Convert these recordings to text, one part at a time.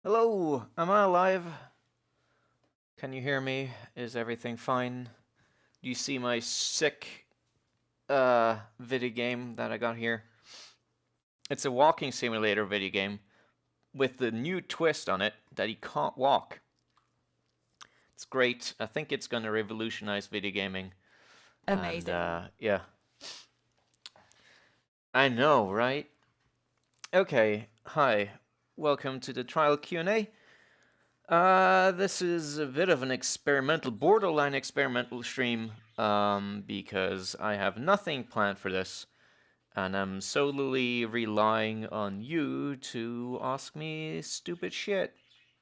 Hello, am I alive? Can you hear me? Is everything fine? Do you see my sick video game that I got here? It's a walking simulator video game with the new twist on it that you can't walk. It's great. I think it's gonna revolutionize video gaming. And Amazing. yeah. I know, right? Okay, hi. Welcome to the trial Q&A. This is a bit of an experimental, borderline experimental stream, because I have nothing planned for this, and I'm solely relying on you to ask me stupid shit,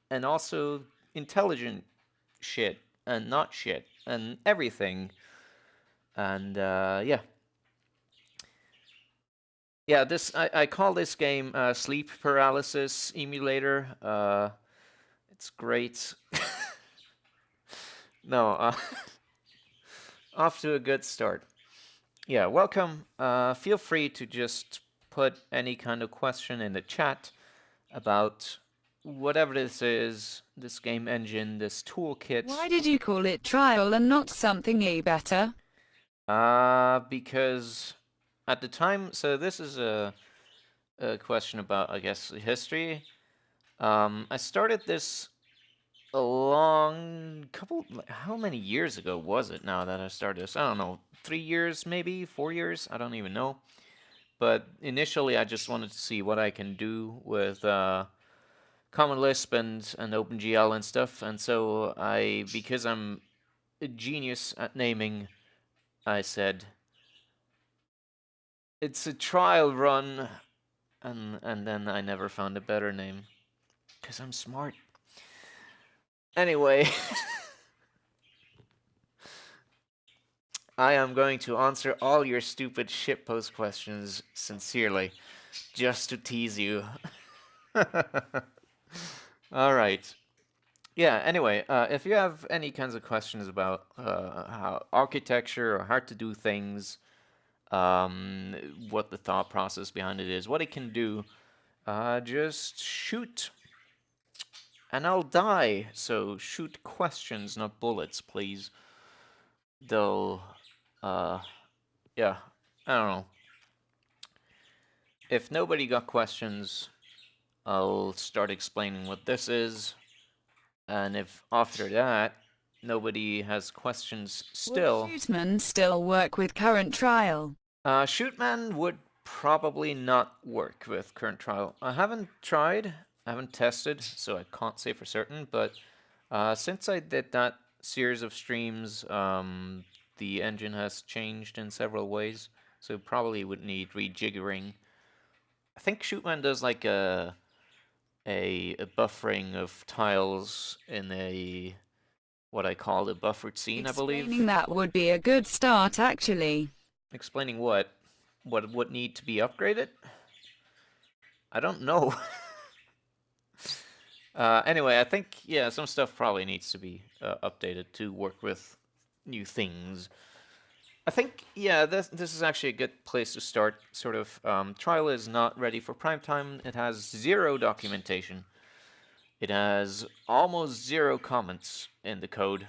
and also intelligent shit, and not shit, and everything, and yeah. Yeah, I call this game Sleep Paralysis Emulator. It's great. No, off to a good start. Yeah, welcome. Feel free to just put any kind of question in the chat about whatever this is, this game engine, this toolkit. Why did you call it trial and not something better? Because at the time, so this is a question about, I guess, the history. I started this a long couple, how many years ago was it now that I started this? I don't know, 3 years maybe, 4 years? I don't even know. But initially, I just wanted to see what I can do with Common Lisp and OpenGL and stuff. And so because I'm a genius at naming, I said it's a trial run, and then I never found a better name because I'm smart. Anyway, I am going to answer all your stupid shitpost questions sincerely, just to tease you. All right. Yeah, anyway, if you have any kinds of questions about how architecture or how to do things, what the thought process behind it is, what it can do, just shoot and I'll die. So shoot questions, not bullets, please. Though, uh, yeah, I don't know. If nobody got questions, I'll start explaining what this is. And if after that nobody has questions Would still, Shootman still work with current trial? Shootman would probably not work with current trial. I haven't tried, I haven't tested, so I can't say for certain, but since I did that series of streams, the engine has changed in several ways, so probably would need rejiggering. I think Shootman does like a buffering of tiles in a what I call a buffered scene, I believe. Explaining that would be a good start, actually. Explaining what? What would need to be upgraded? I don't know. Anyway, I think, yeah, some stuff probably needs to be updated to work with new things. I think, yeah, this is actually a good place to start. Sort of, trial is not ready for prime time. It has 0 documentation. It has almost 0 comments in the code.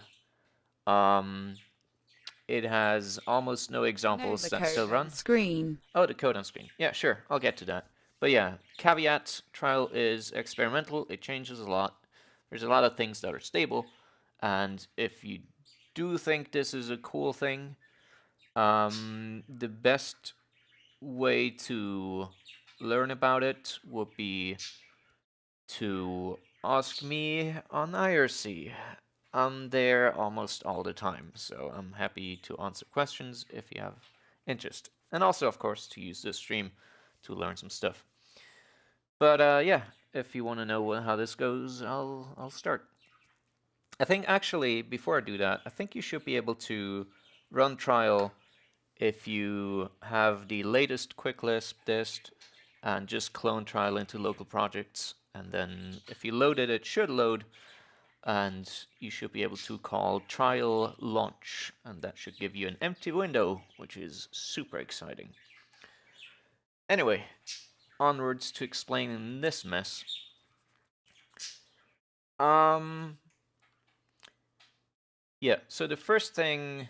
It has almost no No, examples the that code still on run. screen. Oh, the code on screen. Yeah, sure, I'll get to that. But yeah, caveat, trial is experimental, it changes a lot. There's a lot of things that are stable, and if you do think this is a cool thing, the best way to learn about it would be to ask me on IRC. I'm there almost all the time, so I'm happy to answer questions if you have interest. And also, of course, to use this stream to learn some stuff. But yeah, if you want to know how this goes, I'll start. I think actually, before I do that, I think you should be able to run trial if you have the latest quick Lisp dist and just clone trial into local projects. And then if you load it, it should load, and you should be able to call trial launch, and that should give you an empty window, which is super exciting. Anyway, onwards to explaining this mess. Yeah, so the first thing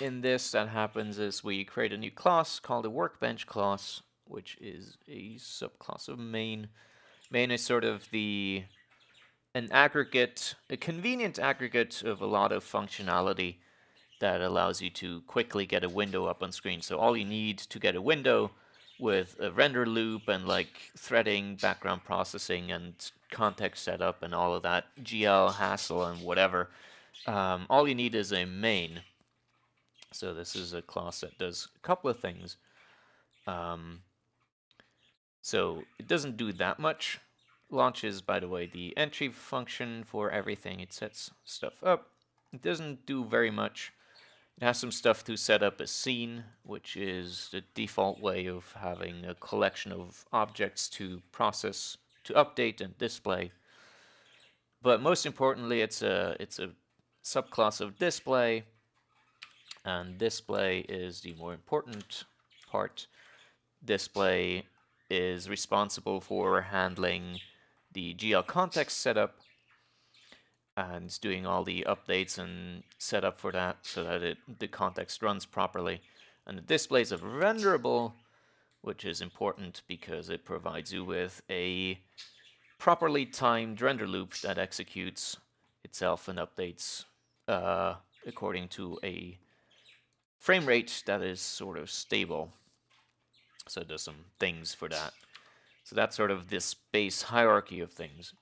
in this that happens is we create a new class called a workbench class, which is a subclass of main. Main is sort of an aggregate, a convenient aggregate of a lot of functionality that allows you to quickly get a window up on screen. So all you need to get a window with a render loop and like threading, background processing, and context setup and all of that GL hassle and whatever, all you need is a main. So this is a class that does a couple of things. So it doesn't do that much. Launches, by the way, the entry function for everything. It sets stuff up. It doesn't do very much. It has some stuff to set up a scene, which is the default way of having a collection of objects to process, to update and display. But most importantly, it's a subclass of display, and display is the more important part. Display is responsible for handling the GL context setup and doing all the updates and setup for that so that the context runs properly. And the display is a renderable, which is important because it provides you with a properly timed render loop that executes itself and updates according to a frame rate that is sort of stable. So it does some things for that. So that's sort of this base hierarchy of things.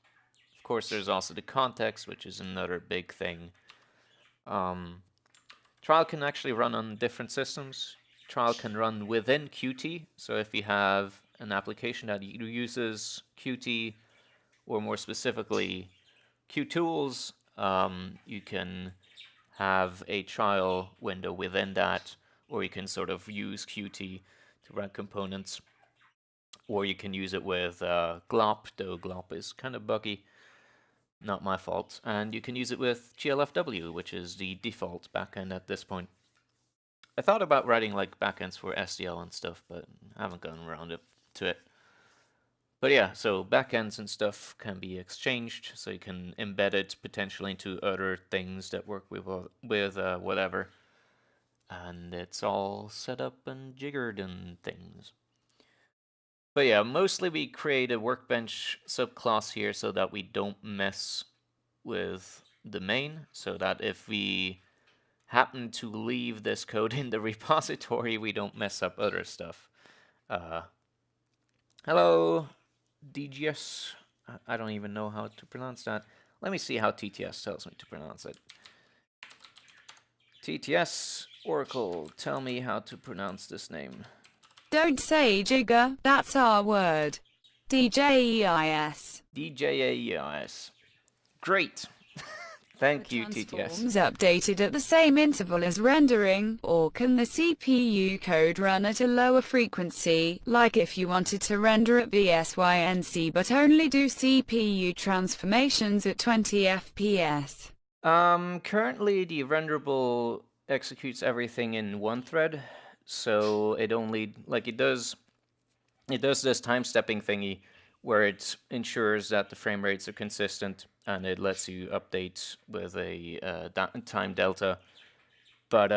Of course, there's also the context, which is another big thing. Trial can actually run on different systems. Trial can run within Qt. So if you have an application that uses Qt, or more specifically Qtools, you can have a trial window within that, or you can sort of use Qt to run components, or you can use it with glop, though glop is kind of buggy. Not my fault. And you can use it with glfw, which is the default backend at this point. I thought about writing like backends for SDL and stuff, but I haven't gotten around to it. But yeah, so backends and stuff can be exchanged, so you can embed it potentially into other things that work with whatever. And it's all set up and jiggered and things. But yeah, mostly we create a workbench subclass here so that we don't mess with the main, so that if we happen to leave this code in the repository, we don't mess up other stuff. Hello, DGS. I don't even know how to pronounce that. Let me see how TTS tells me to pronounce it. TTS, Oracle, tell me how to pronounce this name. Don't say jigger, that's our word. DJEIS. DJAEIS. Great. Thank you, TTS. Transforms updated at the same interval as rendering, or can the CPU code run at a lower frequency, like if you wanted to render at BSYNC but only do CPU transformations at 20 FPS? Currently the renderable executes everything in one thread, so it only, like, it does this time stepping thingy where it ensures that the frame rates are consistent, and it lets you update with a time delta. But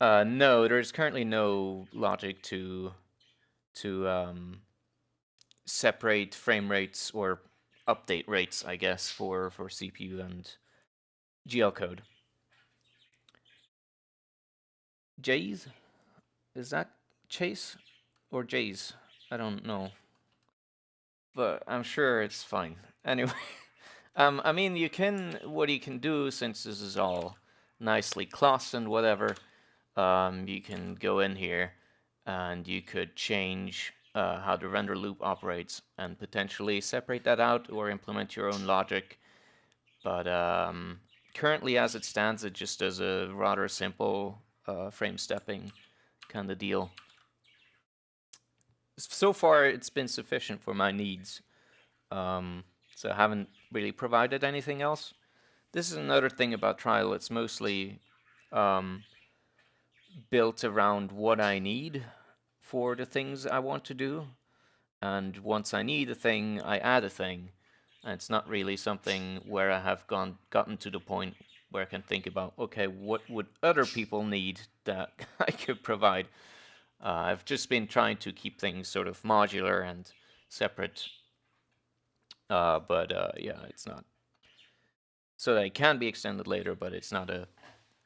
no, there's currently no logic to separate frame rates or update rates, I guess, for CPU and GL code. Jays? Is that Chase or Jays? I don't know, but I'm sure it's fine. Anyway, I mean, what you can do, since this is all nicely classed and whatever, you can go in here and you could change how the render loop operates and potentially separate that out or implement your own logic. But currently, as it stands, it just does a rather simple frame stepping kind of deal. So far, it's been sufficient for my needs. So I haven't really provided anything else. This is another thing about Trial. It's mostly built around what I need for the things I want to do. And once I need a thing, I add a thing. And it's not really something where I have gotten to the point where I can think about, okay, what would other people need that I could provide? I've just been trying to keep things sort of modular and separate, but yeah, it's not. So that it can be extended later, but it's not a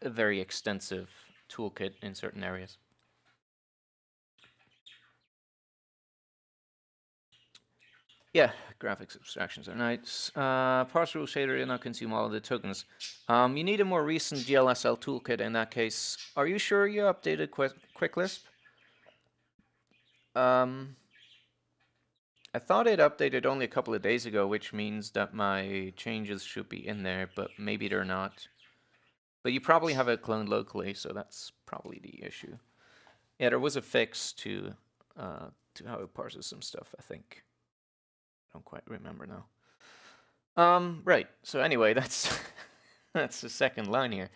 very extensive toolkit in certain areas. Yeah, graphics abstractions are nice. Parse rule shader did not consume all of the tokens. You need a more recent glsl toolkit in that case. Are you sure you updated Quick Lisp? I thought it updated only a couple of days ago, which means that my changes should be in there, but maybe they're not. But you probably have it cloned locally, so that's probably the issue. Yeah, there was a fix to how it parses some stuff, I think. I don't quite remember now. Right. So anyway, that's that's the second line here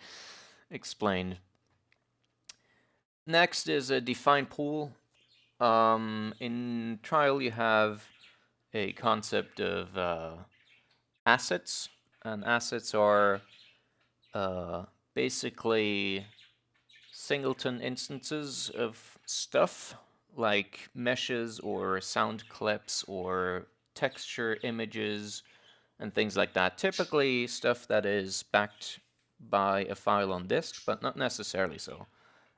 explained. Next is a define pool. In trial, you have a concept of assets, and assets are basically singleton instances of stuff like meshes or sound clips or texture images and things like that. Typically stuff that is backed by a file on disk, but not necessarily so.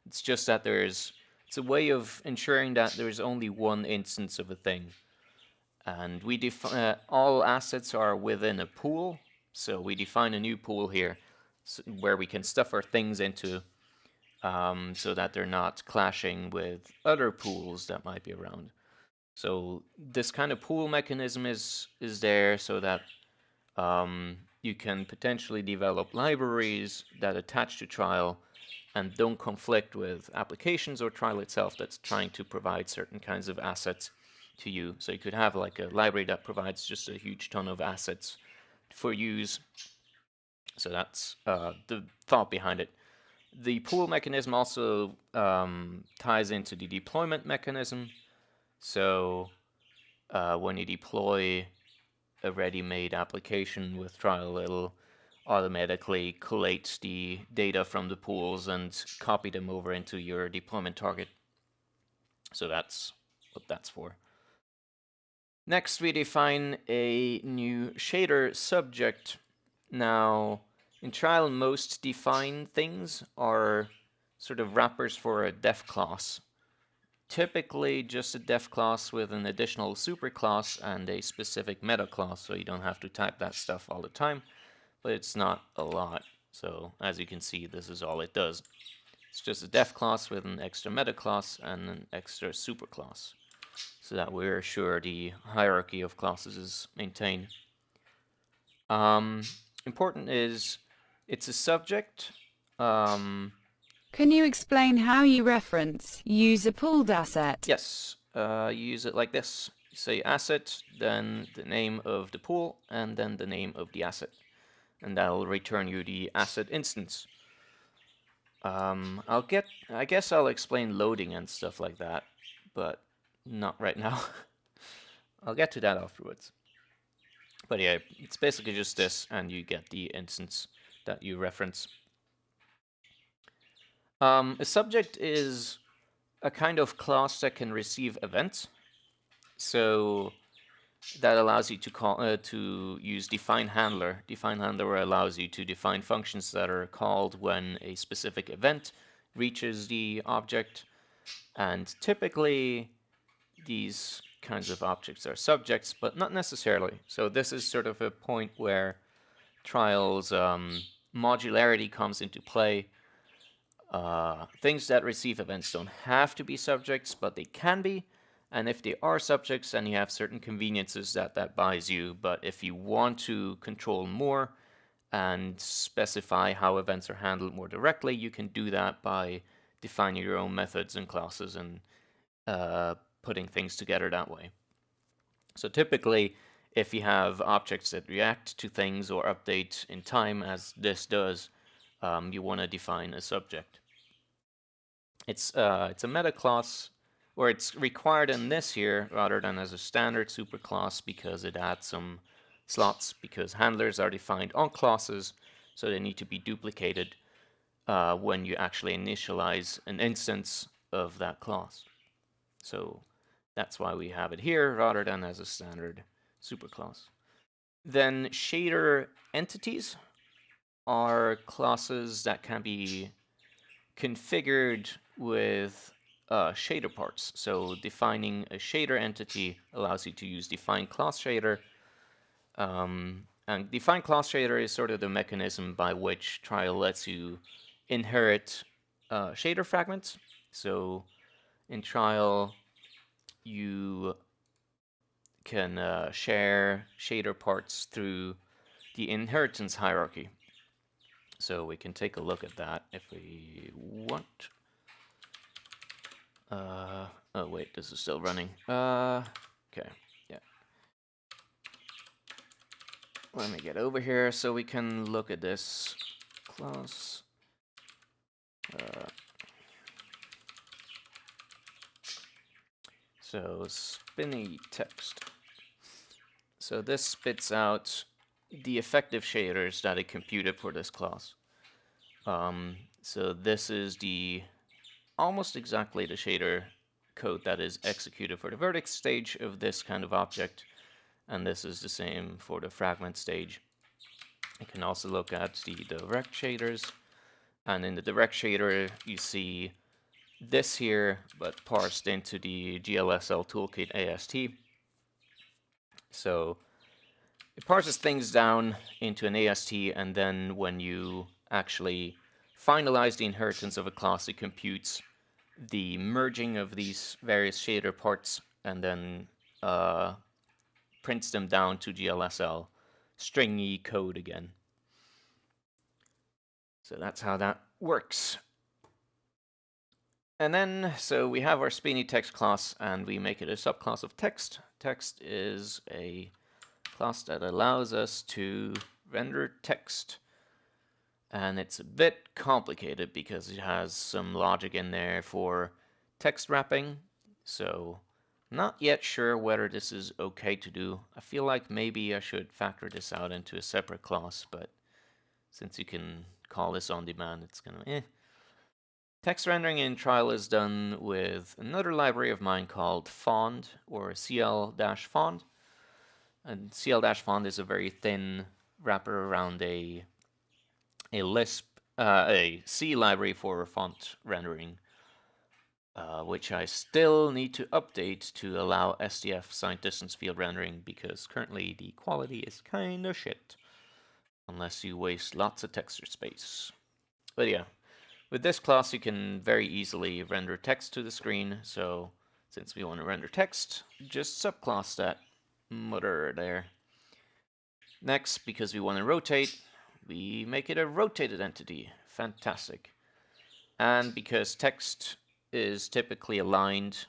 It's just that it's a way of ensuring that there's only one instance of a thing. And we define all assets are within a pool, so we define a new pool here where we can stuff our things into so that they're not clashing with other pools that might be around. So this kind of pool mechanism is there so that you can potentially develop libraries that attach to trial and don't conflict with applications or trial itself that's trying to provide certain kinds of assets to you. So you could have like a library that provides just a huge ton of assets for use. So that's the thought behind it. The pool mechanism also ties into the deployment mechanism. So when you deploy a ready-made application with trial, it'll automatically collate the data from the pools and copy them over into your deployment target. So that's what that's for. Next, we define a new shader subject. Now, in trial, most defined things are sort of wrappers for a def class. Typically just a def class with an additional superclass and a specific meta class, so you don't have to type that stuff all the time, but it's not a lot. So as you can see, this is all it does. It's just a def class with an extra meta class and an extra superclass, so that we're sure the hierarchy of classes is maintained. Important is it's a subject. Can you explain how you reference use a pooled asset? Yes, you use it like this. You say asset, then the name of the pool, and then the name of the asset. And that'll return you the asset instance. I guess I'll explain loading and stuff like that, but not right now. I'll get to that afterwards. But yeah, it's basically just this, and you get the instance that you reference. A subject is a kind of class that can receive events. So that allows you to call to use define handler. Define handler allows you to define functions that are called when a specific event reaches the object, and typically these kinds of objects are subjects, but not necessarily. So this is sort of a point where trials modularity comes into play. Things that receive events don't have to be subjects, but they can be. And if they are subjects, then you have certain conveniences that buys you. But if you want to control more and specify how events are handled more directly, you can do that by defining your own methods and classes and putting things together that way. So typically, if you have objects that react to things or update in time, as this does, you want to define a subject. It's a meta class, or it's required in this here rather than as a standard superclass because it adds some slots because handlers are defined on classes, so they need to be duplicated when you actually initialize an instance of that class. So that's why we have it here rather than as a standard superclass. Then shader entities are classes that can be configured with shader parts. So defining a shader entity allows you to use define class shader. And define class shader is sort of the mechanism by which Trial lets you inherit shader fragments. So in Trial, you can share shader parts through the inheritance hierarchy. So we can take a look at that if we want. Oh wait, this is still running. Okay, yeah. Let me get over here so we can look at this class. So spinny text. So this spits out the effective shaders that it computed for this class. So this is the almost exactly the shader code that is executed for the vertex stage of this kind of object, and this is the same for the fragment stage. You can also look at the direct shaders, and in the direct shader you see this here, but parsed into the glsl toolkit AST. So it parses things down into an AST, and then when you actually finalize the inheritance of a class, it computes the merging of these various shader parts and then prints them down to glsl stringy code again. So that's how that works. And then, so we have our spinny text class, and we make it a subclass of text. Text is a class that allows us to render text. And it's a bit complicated because it has some logic in there for text wrapping. So not yet sure whether this is okay to do. I feel like maybe I should factor this out into a separate class, but since you can call this on demand, it's gonna Text rendering in Trial is done with another library of mine called Fond, or cl-fond. And cl-fond is a very thin wrapper around a Lisp, a C library for font rendering, which I still need to update to allow SDF signed distance field rendering because currently the quality is kind of shit, unless you waste lots of texture space. But yeah, with this class you can very easily render text to the screen, so since we want to render text, just subclass that mother there. Next, because we want to rotate, we make it a rotated entity. Fantastic. And because text is typically aligned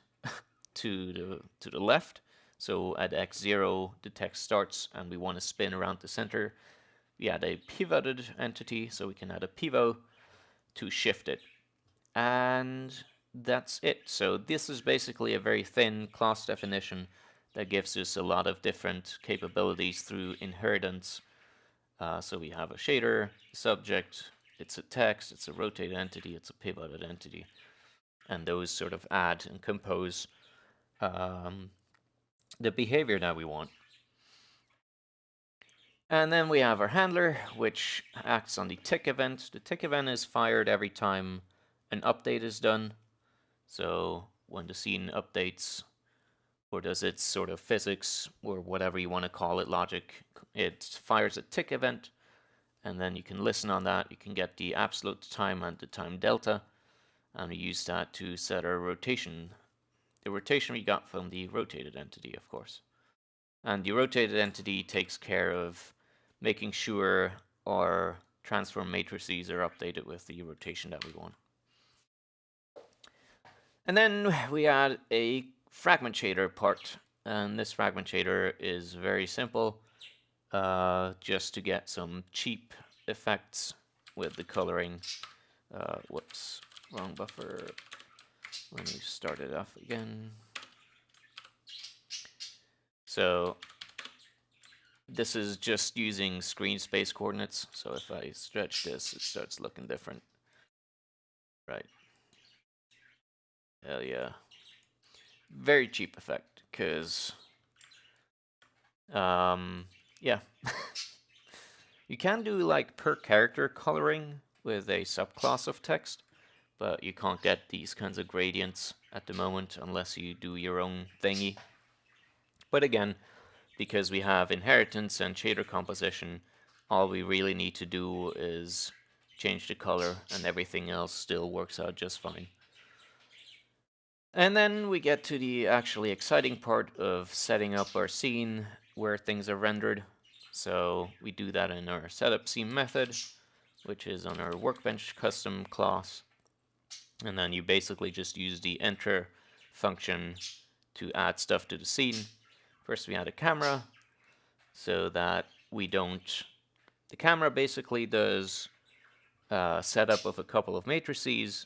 to the left, so at x0 the text starts and we want to spin around the center, we add a pivoted entity, so we can add a pivot to shift it. And that's it. So this is basically a very thin class definition that gives us a lot of different capabilities through inheritance. So we have a shader, subject, it's a text, it's a rotated entity, it's a pivoted entity. And those sort of add and compose the behavior that we want. And then we have our handler, which acts on the tick event. The tick event is fired every time an update is done. So when the scene updates, or does its sort of physics, or whatever you want to call it, logic, it fires a tick event, and then you can listen on that. You can get the absolute time and the time delta, and we use that to set our rotation. The rotation we got from the rotated entity, of course. And the rotated entity takes care of making sure our transform matrices are updated with the rotation that we want. And then we add a fragment shader part, and this fragment shader is very simple, just to get some cheap effects with the coloring. Whoops, wrong buffer. Let me start it off again. So this is just using screen space coordinates. So if I stretch this, it starts looking different. Right. Hell yeah. Very cheap effect, because, yeah. You can do like per character coloring with a subclass of text, but you can't get these kinds of gradients at the moment unless you do your own thingy. But again, because we have inheritance and shader composition, all we really need to do is change the color and everything else still works out just fine. And then we get to the actually exciting part of setting up our scene where things are rendered. So we do that in our setup scene method, which is on our workbench custom class. And then you basically just use the enter function to add stuff to the scene. First we add a camera so that we don't... The camera basically does setup of a couple of matrices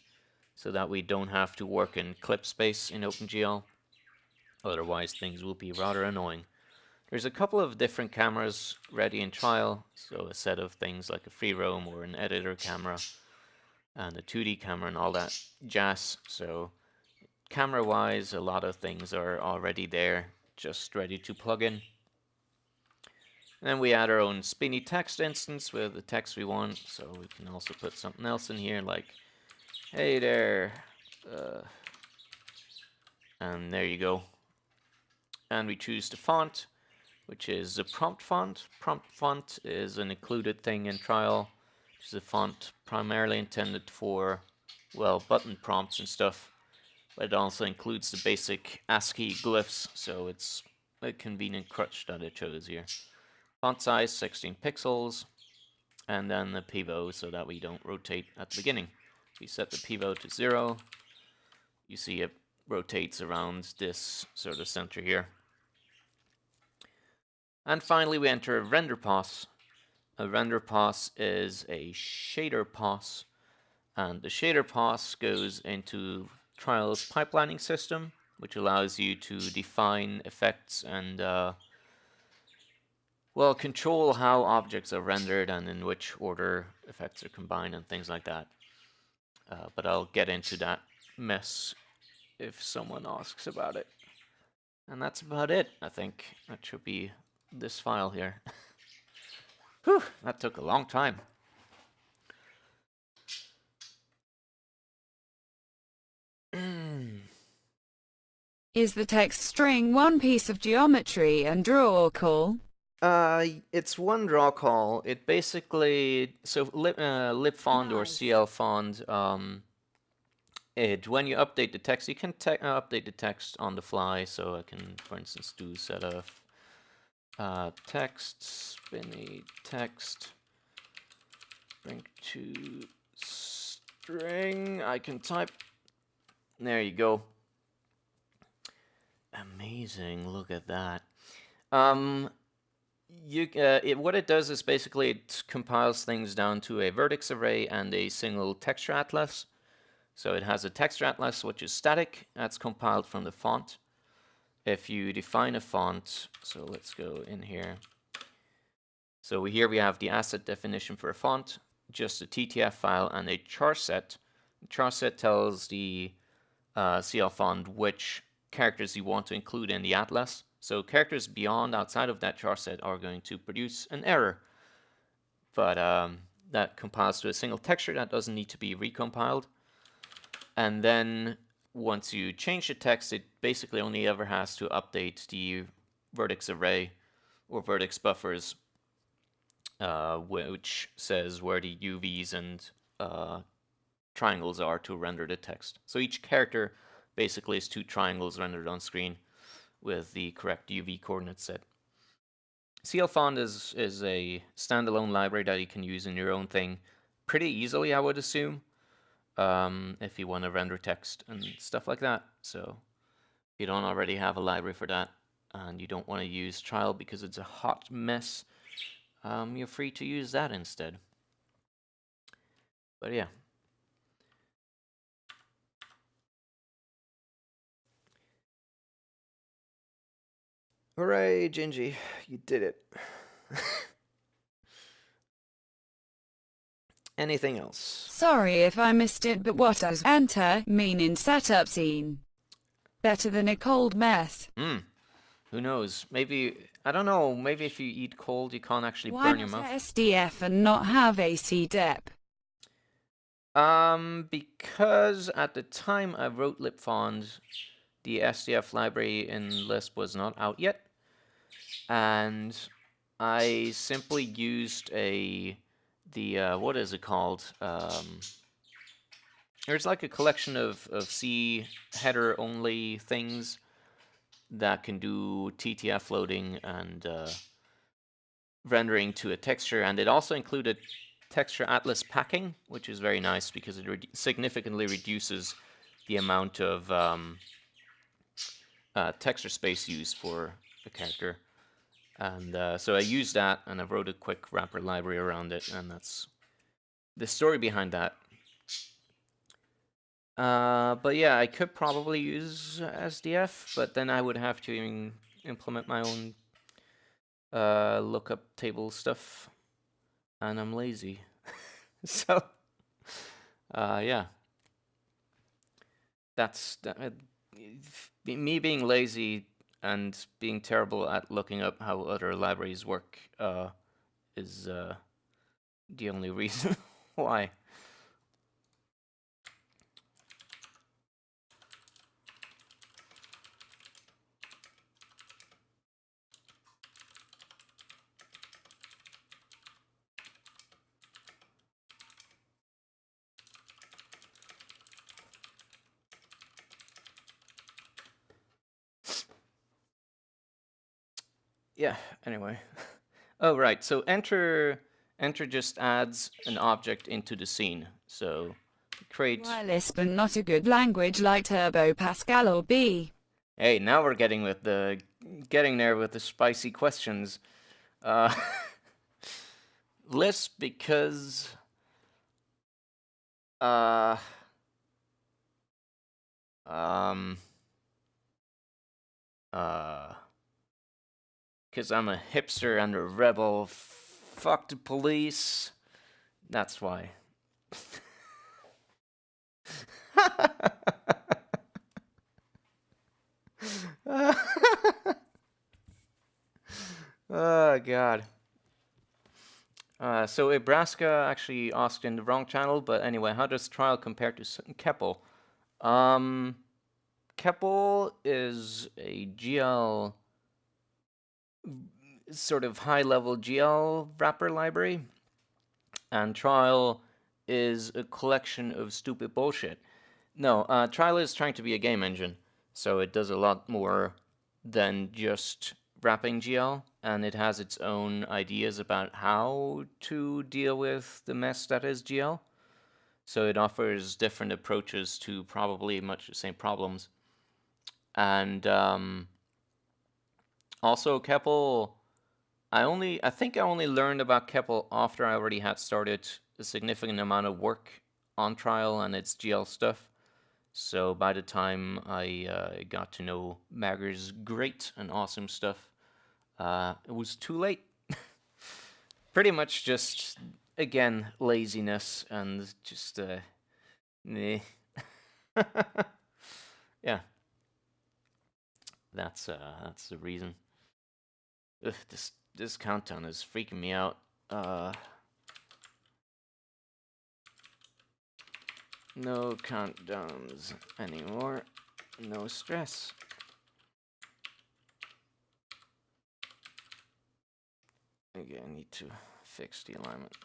so that we don't have to work in clip space in OpenGL. Otherwise things will be rather annoying. There's a couple of different cameras ready in trial, so a set of things like a free roam or an editor camera and a 2D camera and all that jazz. So camera wise, a lot of things are already there, just ready to plug in. And then we add our own spinny text instance with the text we want, so we can also put something else in here like, hey there, and there you go. And we choose the font, which is a prompt font. Prompt font is an included thing in trial. It's a font primarily intended for, well, button prompts and stuff, but it also includes the basic ASCII glyphs, so it's a convenient crutch that I chose here. Font size 16 pixels, and then the pivot so that we don't rotate at the beginning. We set the pivot to 0. You see it rotates around this sort of center here. And finally we enter a render pass. A render pass is a shader pass, and the shader pass goes into Trial's pipelining system, which allows you to define effects and well, control how objects are rendered and in which order effects are combined and things like that. But I'll get into that mess if someone asks about it. And that's about it, I think. That should be this file here. Whew, that took a long time. Is the text string one piece of geometry and draw call? It's one draw call. It basically, so libfond or Nice. clfond, when you update the text, you can update the text on the fly. So I can, for instance, do set of text, spinny text, bring to string. I can type. There you go. Amazing, look at that. What it does is basically it compiles things down to a vertex array and a single texture atlas. So it has a texture atlas which is static, that's compiled from the font. If you define a font, so let's go in here. So here we have the asset definition for a font, just a TTF file and a char set. The char set tells the clfond which characters you want to include in the atlas. So characters beyond, outside of that char set are going to produce an error. But that compiles to a single texture that doesn't need to be recompiled. And then once you change the text, it basically only ever has to update the vertex array or vertex buffers, which says where the UVs and triangles are to render the text. So each character basically is 2 triangles rendered on screen with the correct UV coordinate set. clfond is a standalone library that you can use in your own thing pretty easily, I would assume, if you want to render text and stuff like that. So if you don't already have a library for that and you don't want to use trial because it's a hot mess, you're free to use that instead. But yeah. Hooray, Gingy, you did it. Anything else? Sorry if I missed it, but what does enter mean in setup scene? Better than a cold mess. Who knows? Maybe, I don't know, maybe if you eat cold, you can't actually Why burn your not mouth. SDF and not have AC dep? Because at the time I wrote LibFond, the SDF library in Lisp was not out yet, and I simply used what is it called? There's like a collection of C header only things that can do TTF loading and rendering to a texture, and it also included texture atlas packing, which is very nice because it significantly reduces the amount of texture space used for the character. And so I used that, and I wrote a quick wrapper library around it, and that's the story behind that. But yeah, I could probably use SDF, but then I would have to implement my own lookup table stuff, and I'm lazy. So, yeah. That's me being lazy and being terrible at looking up how other libraries work is the only reason why. Yeah, anyway. Oh, right. So enter just adds an object into the scene. So create. Why Lisp and not a good language like Turbo Pascal or B? Hey, now we're getting there with the spicy questions. Lisp because um because I'm a hipster and a rebel. Fuck the police. That's why. Oh, God. So Ibraska actually asked in the wrong channel, but anyway, how does trial compare to Keppel? Keppel is a GL, sort of high-level GL wrapper library, and trial is a collection of stupid bullshit. No, trial is trying to be a game engine, so it does a lot more than just wrapping GL, and it has its own ideas about how to deal with the mess that is GL. So it offers different approaches to probably much the same problems. And also Keppel, I think I only learned about Keppel after I already had started a significant amount of work on trial and its GL stuff. So by the time I got to know Magger's great and awesome stuff, it was too late. Pretty much just, again, laziness and just, meh. Yeah. That's the reason. Ugh, this countdown is freaking me out. No countdowns anymore. No stress. Okay, I need to fix the alignment.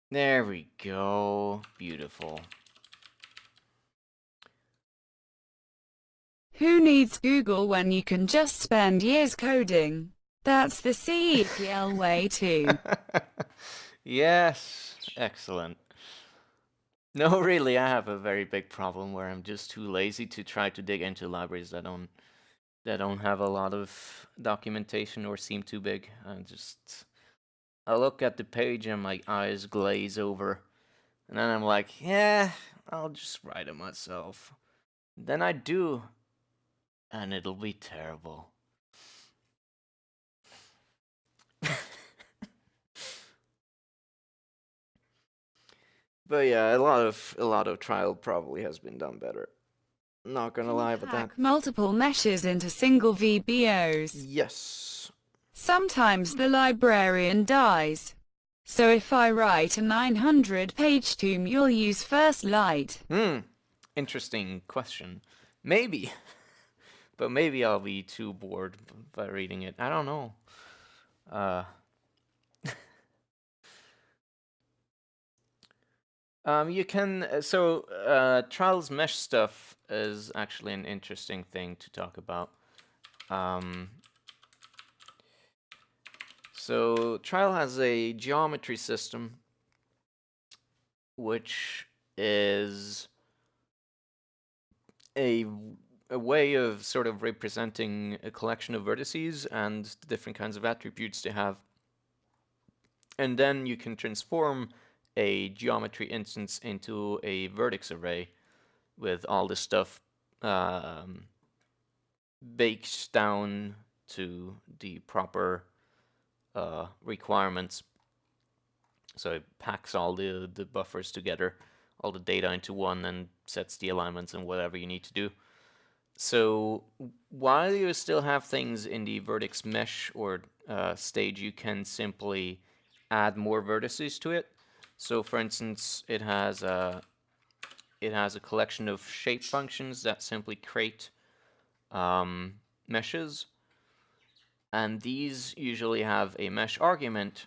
There we go. Beautiful. Who needs Google when you can just spend years coding? That's the CEPL way too. Yes, excellent. No, really, I have a very big problem where I'm just too lazy to try to dig into libraries that don't have a lot of documentation or seem too big. I look at the page and my eyes glaze over, and then I'm like, yeah, I'll just write it myself. Then I do, and it'll be terrible. But yeah, a lot of trial probably has been done better. Not gonna lie about that. Pack multiple meshes into single VBOs. Yes. Sometimes the librarian dies. So if I write a 900-page tome, you'll use First Light. Interesting question. Maybe. But maybe I'll be too bored by reading it. I don't know. You can, Trials mesh stuff is actually an interesting thing to talk about. So Trial has a geometry system, which is a way of sort of representing a collection of vertices and the different kinds of attributes they have. And then you can transform a geometry instance into a vertex array with all this stuff baked down to the proper requirements. So it packs all the buffers together, all the data into one, and sets the alignments and whatever you need to do. So while you still have things in the vertex mesh or stage, you can simply add more vertices to it. So for instance, it has a collection of shape functions that simply create meshes, and these usually have a mesh argument,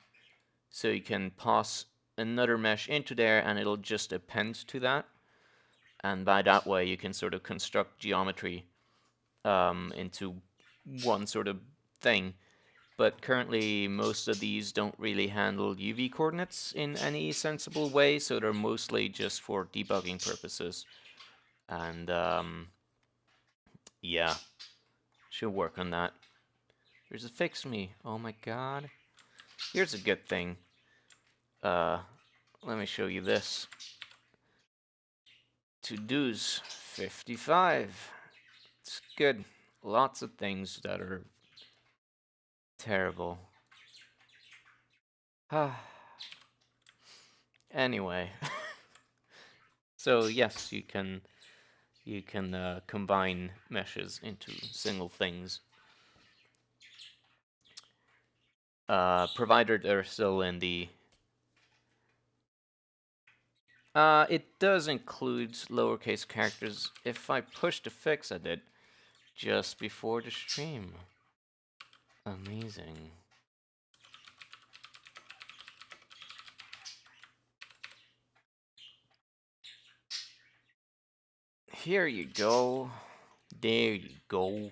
so you can pass another mesh into there and it'll just append to that, and by that way you can sort of construct geometry into one sort of thing. But currently most of these don't really handle UV coordinates in any sensible way, so they're mostly just for debugging purposes. And yeah, should work on that. There's a fix me. Oh my god. Here's a good thing. Let me show you this. To-dos 55. It's good. Lots of things that are terrible. Anyway. So yes, you can combine meshes into single things, provided they're still in the. It does include lowercase characters. If I push the fix, I did just before the stream. Amazing. Here you go. There you go.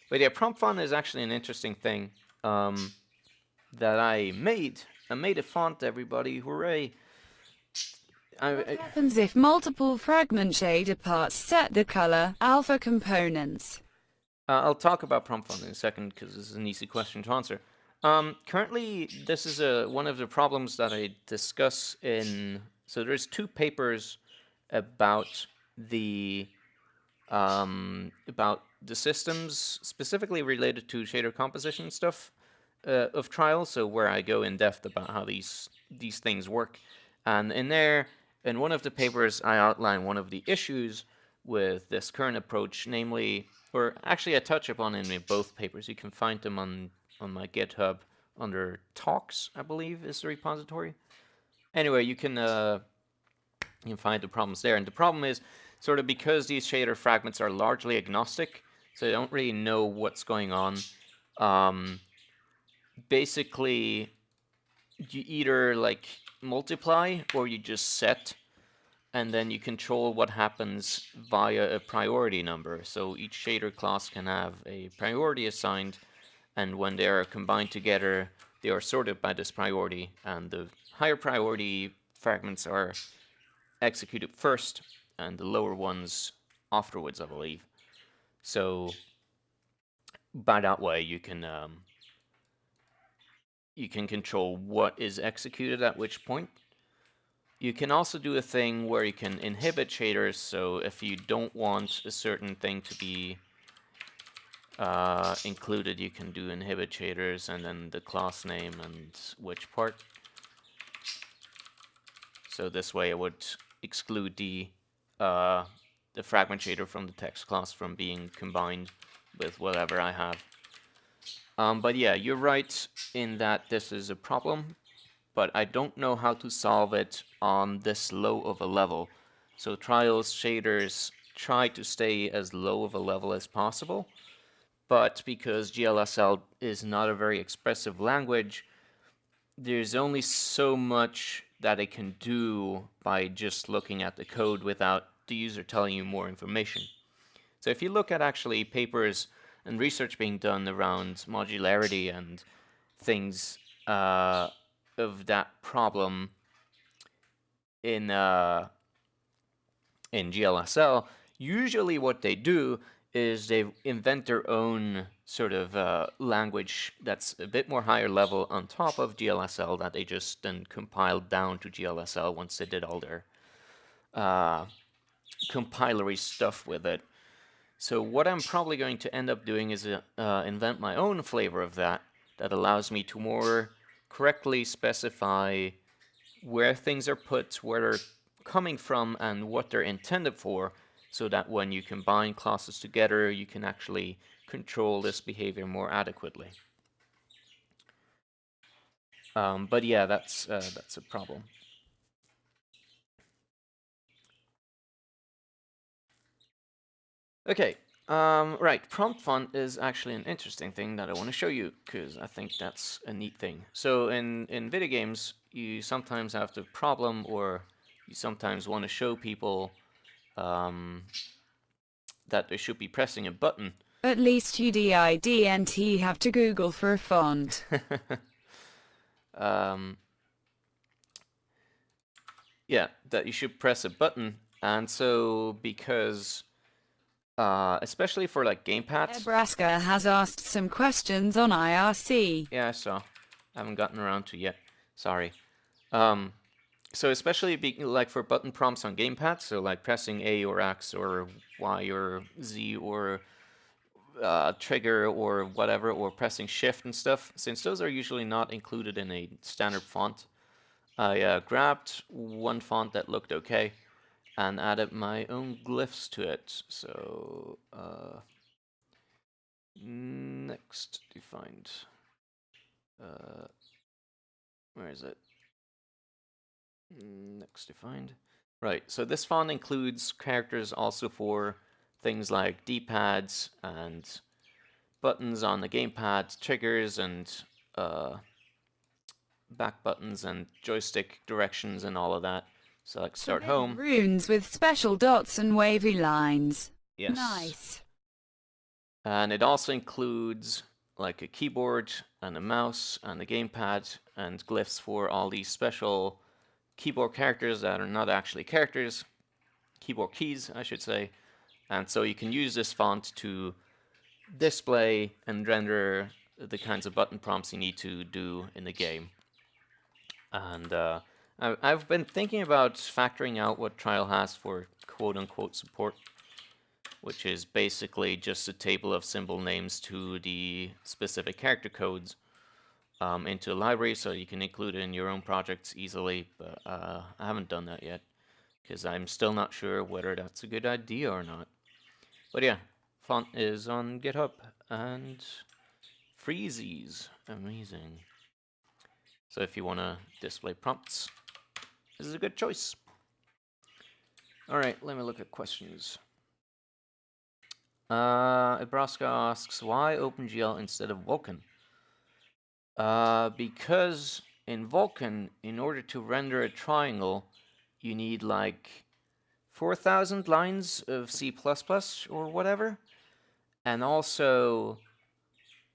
But yeah, prompt font is actually an interesting thing that I made. I made a font, everybody. Hooray. What happens if multiple fragment shader parts set the color alpha components? I'll talk about prompt font in a second because this is an easy question to answer. Currently, this is one of the problems that I discuss in. So there's two papers about the systems specifically related to shader composition stuff of Trial. So where I go in depth about how these things work, and in one of the papers, I outline one of the issues with this current approach, namely, or actually I touch upon in both papers. You can find them on my GitHub under talks, I believe is the repository. Anyway, you can find the problems there. And the problem is sort of because these shader fragments are largely agnostic, so they don't really know what's going on. Basically, you either like multiply or you just set, and then you control what happens via a priority number. So each shader class can have a priority assigned, and when they are combined together, they are sorted by this priority, and the higher priority fragments are executed first, and the lower ones afterwards, I believe. So by that way, you can control what is executed at which point. You can also do a thing where you can inhibit shaders, so if you don't want a certain thing to be included, you can do inhibit shaders and then the class name and which part. So this way it would exclude the fragment shader from the text class from being combined with whatever I have. But yeah, you're right in that this is a problem, but I don't know how to solve it on this low of a level. So Trial's shaders try to stay as low of a level as possible, but because glsl is not a very expressive language, there's only so much that it can do by just looking at the code without the user telling you more information. So if you look at actually papers and research being done around modularity and things of that problem in glsl, usually what they do is they invent their own sort of language that's a bit more higher level on top of glsl that they just then compiled down to glsl once they did all their compilery stuff with it. So what I'm probably going to end up doing is invent my own flavor of that allows me to more correctly specify where things are put, where they're coming from, and what they're intended for, so that when you combine classes together, you can actually control this behavior more adequately. But yeah, that's a problem. Okay, right, prompt font is actually an interesting thing that I want to show you, because I think that's a neat thing. So in video games, you sometimes have the problem, or you sometimes want to show people that they should be pressing a button. At least you didn't have to Google for a font. Yeah, that you should press a button, and so because especially for like gamepads. Nebraska has asked some questions on IRC. Yeah, I saw. I haven't gotten around to yet. Sorry. So especially like for button prompts on gamepads, so like pressing A or X or Y or Z or trigger or whatever, or pressing shift and stuff, since those are usually not included in a standard font, I grabbed one font that looked okay and added my own glyphs to it. So next defined, where is it? Next defined. Right, so this font includes characters also for things like D-pads and buttons on the gamepad, triggers and back buttons and joystick directions and all of that. So like start home. Runes with special dots and wavy lines. Yes. Nice. And it also includes like a keyboard and a mouse and a gamepad and glyphs for all these special keyboard characters that are not actually characters, keyboard keys, I should say. And so you can use this font to display and render the kinds of button prompts you need to do in the game. And I've been thinking about factoring out what Trial has for quote-unquote support, which is basically just a table of symbol names to the specific character codes into a library, so you can include it in your own projects easily, but I haven't done that yet, because I'm still not sure whether that's a good idea or not. But yeah, font is on GitHub, and freezies, amazing. So if you want to display prompts, this is a good choice. Alright, let me look at questions. Nebraska asks, why OpenGL instead of Vulkan? Because in Vulkan, in order to render a triangle, you need like 4,000 lines of C++ or whatever. And also,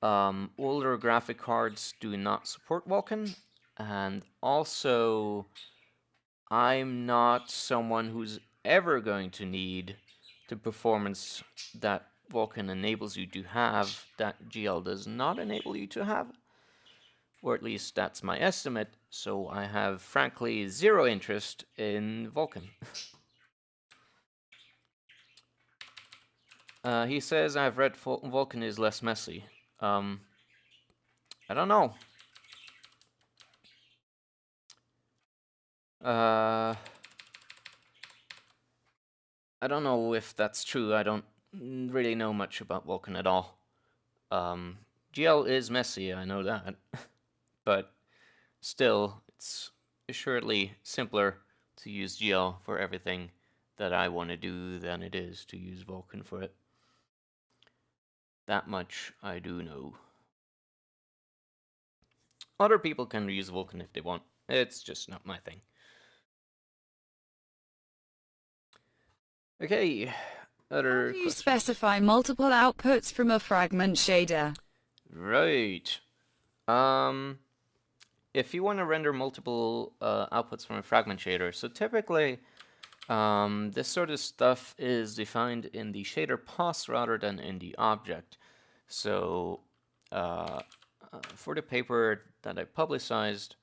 older graphic cards do not support Vulkan. And also, I'm not someone who's ever going to need the performance that Vulkan enables you to have that GL does not enable you to have. or at least that's my estimate, so I have frankly zero interest in Vulkan. He says I've read Vulkan is less messy. I don't know. I don't know if that's true. I don't really know much about Vulkan at all. GL is messy, I know that. But still, it's assuredly simpler to use GL for everything that I want to do than it is to use Vulkan for it. That much I do know. Other people can use Vulkan if they want. It's just not my thing. Okay, other How do you questions? specify multiple outputs from a fragment shader? Right. If you want to render multiple outputs from a fragment shader, so typically this sort of stuff is defined in the shader pass rather than in the object. So for the paper that I publicized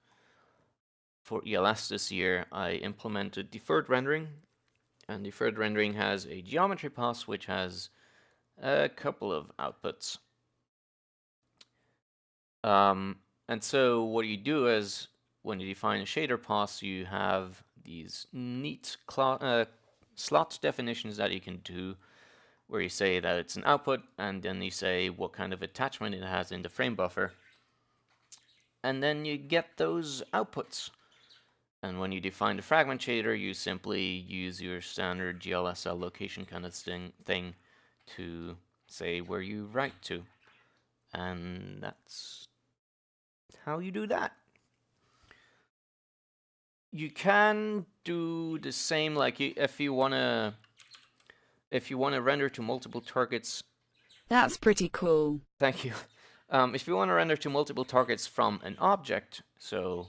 for ELS this year, I implemented deferred rendering, and deferred rendering has a geometry pass which has a couple of outputs. And so what you do is, when you define a shader pass, you have these neat slot definitions that you can do, where you say that it's an output, and then you say what kind of attachment it has in the frame buffer. And then you get those outputs. And when you define the fragment shader, you simply use your standard glsl location kind of thing to say where you write to. And that's how you do that. You can do the same, like if you wanna render to multiple targets. That's pretty cool. Thank you. If you want to render to multiple targets from an object, so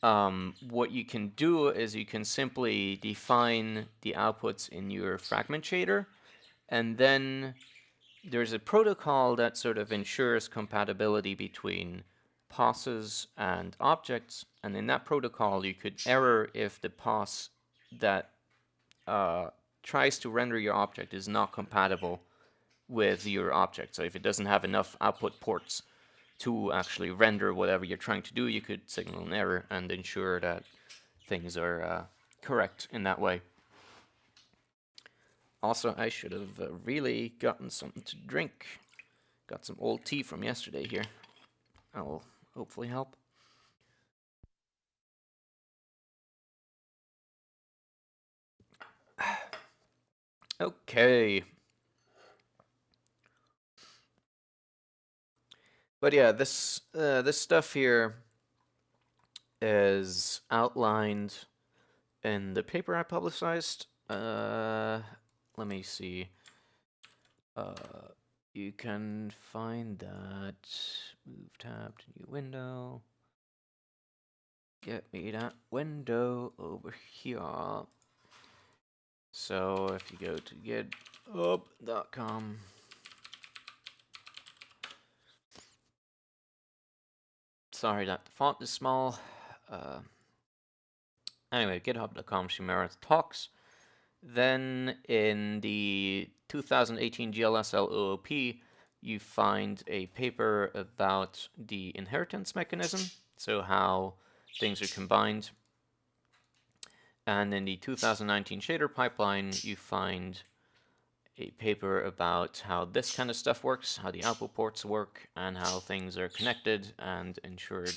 what you can do is you can simply define the outputs in your fragment shader, and then there's a protocol that sort of ensures compatibility between passes and objects, and in that protocol you could error if the pass that tries to render your object is not compatible with your object. So if it doesn't have enough output ports to actually render whatever you're trying to do, you could signal an error and ensure that things are correct in that way. Also, I should have really gotten something to drink. Got some old tea from yesterday here. That will hopefully help. Okay. But yeah, this stuff here is outlined in the paper I publicized. Let me see. You can find that. Move tab to new window. Get me that window over here. So if you go to github.com, sorry that the font is small. Anyway, github.com Chimera talks. Then in the 2018 glsl OOP, you find a paper about the inheritance mechanism, so how things are combined. And in the 2019 shader pipeline, you find a paper about how this kind of stuff works, how the output ports work, and how things are connected and ensured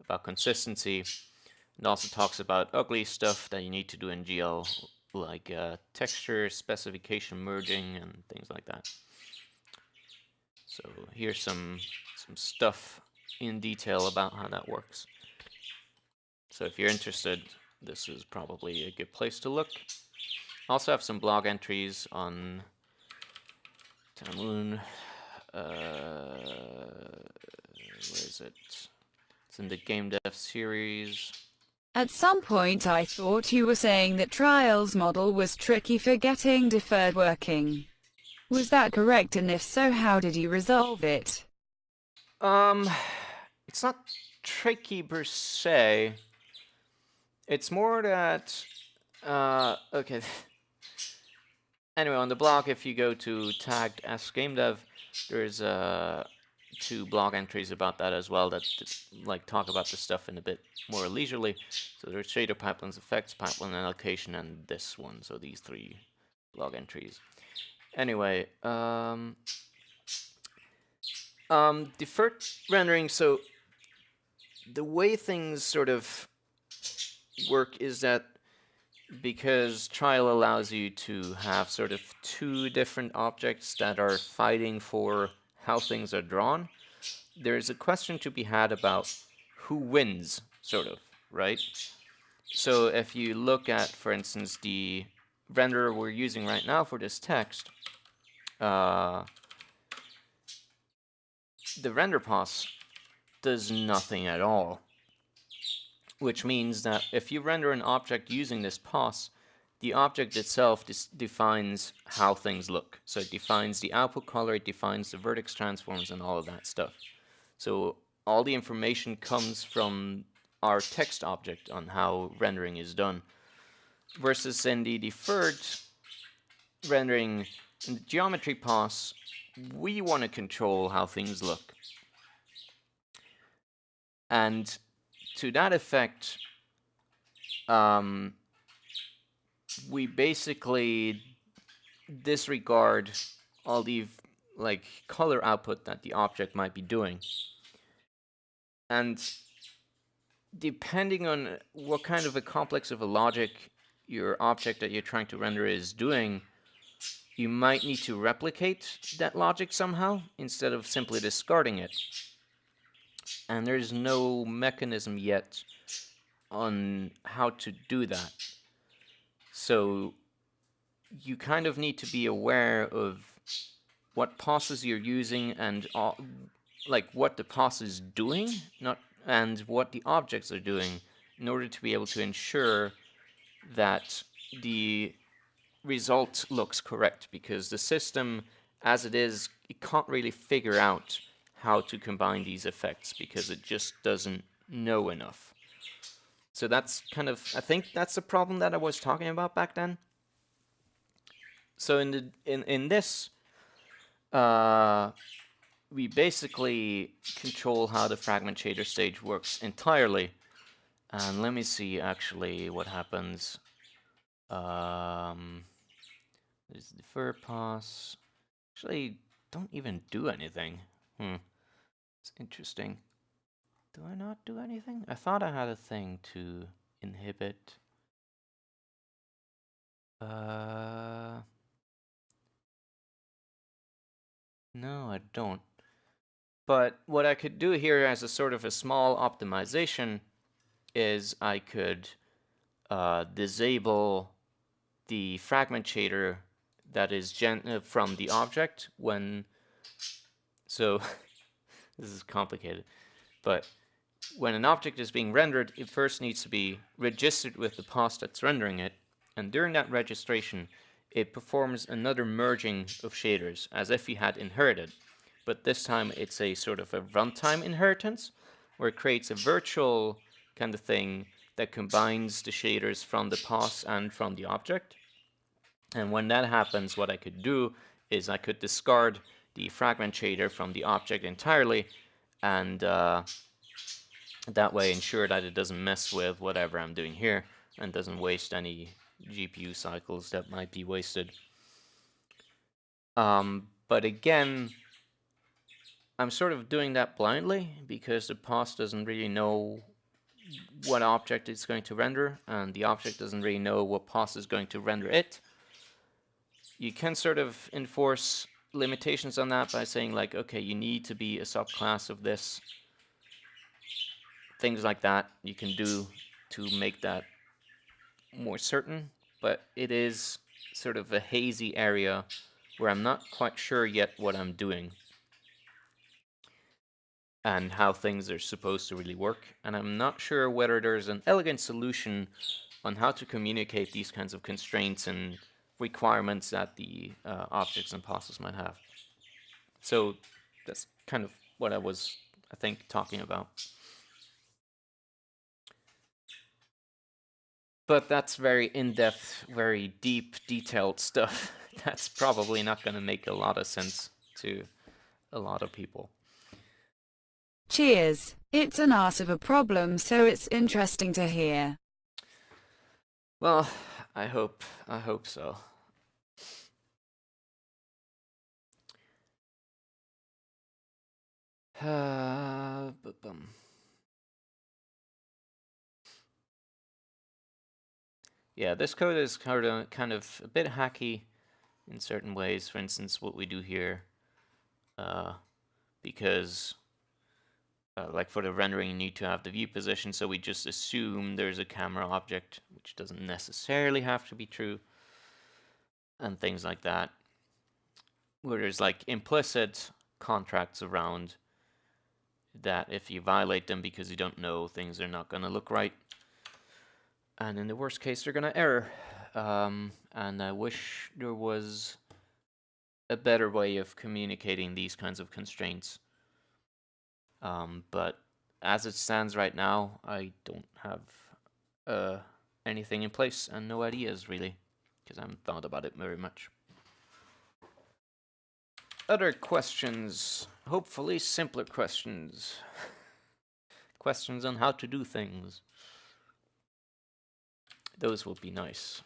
about consistency. It also talks about ugly stuff that you need to do in GL, like texture, specification merging, and things like that. So here's some stuff in detail about how that works. So if you're interested, this is probably a good place to look. I also have some blog entries on Tamoon. Where is it? It's in the game dev series. At some point I thought you were saying that Trial's model was tricky for getting deferred working. Was that correct, and if so, how did you resolve it? it's not tricky per se. It's more that, okay. Anyway, on the blog, if you go to tagged Ask Game Dev, there's 2 blog entries about that as well that like talk about the stuff in a bit more leisurely. So there's shader pipelines, effects, pipeline allocation, and this one. So these 3 blog entries. Anyway, deferred rendering. So the way things sort of work is that because trial allows you to have sort of 2 different objects that are fighting for how things are drawn, there's a question to be had about who wins, sort of, right? So if you look at, for instance, the renderer we're using right now for this text, the render pass does nothing at all. Which means that if you render an object using this pass, the object itself defines how things look. So it defines the output color, it defines the vertex transforms, and all of that stuff. So all the information comes from our text object on how rendering is done. Versus in the deferred rendering, in the geometry pass, we want to control how things look. And to that effect, we basically disregard all the like color output that the object might be doing. And depending on what kind of a complex of a logic your object that you're trying to render is doing, you might need to replicate that logic somehow instead of simply discarding it. And there's no mechanism yet on how to do that. So you kind of need to be aware of what passes you're using and like what the pass is doing, and what the objects are doing, in order to be able to ensure that the result looks correct. Because the system, as it is, it can't really figure out how to combine these effects because it just doesn't know enough. So that's kind of, I think that's the problem that I was talking about back then. So in this, we basically control how the fragment shader stage works entirely. And let me see actually what happens. There's the defer pass. Actually, don't even do anything. It's interesting. Do I not do anything? I thought I had a thing to inhibit. No, I don't. But what I could do here as a sort of a small optimization is I could disable the fragment shader that is from the object when. So this is complicated, but when an object is being rendered, it first needs to be registered with the pass that's rendering it, and during that registration, it performs another merging of shaders, as if you had inherited. But this time it's a sort of a runtime inheritance, where it creates a virtual kind of thing that combines the shaders from the pass and from the object. And when that happens, what I could do is I could discard the fragment shader from the object entirely, and that way ensure that it doesn't mess with whatever I'm doing here and doesn't waste any GPU cycles that might be wasted. But again, I'm sort of doing that blindly because the pass doesn't really know what object it's going to render, and the object doesn't really know what pass is going to render it. You can sort of enforce limitations on that by saying like, okay, you need to be a subclass of this. Things like that you can do to make that more certain, but it is sort of a hazy area where I'm not quite sure yet what I'm doing and how things are supposed to really work, and I'm not sure whether there's an elegant solution on how to communicate these kinds of constraints and requirements that the objects and passes might have. So that's kind of what I was I think, talking about. But that's very in-depth, very deep, detailed stuff. That's probably not going to make a lot of sense to a lot of people. Cheers. It's an art of a problem, so it's interesting to hear. Well, I hope so. Yeah, this code is kind of a bit hacky in certain ways. For instance, what we do here, because like for the rendering, you need to have the view position, so we just assume there's a camera object, which doesn't necessarily have to be true, and things like that. Where there's like implicit contracts around that if you violate them because you don't know, things are not going to look right. And in the worst case, they're going to error. And I wish there was a better way of communicating these kinds of constraints. But as it stands right now, I don't have anything in place and no ideas really, because I haven't thought about it very much. Other questions, hopefully simpler questions. Questions on how to do things. Those would be nice.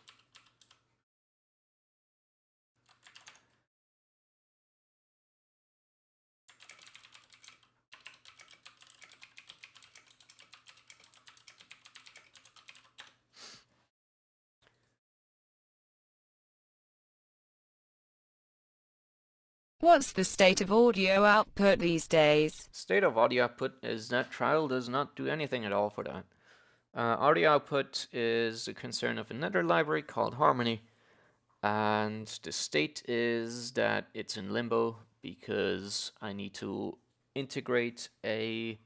What's the state of audio output these days? State of audio output is that trial does not do anything at all for that. Audio output is a concern of another library called Harmony, and the state is that it's in limbo because I need to integrate a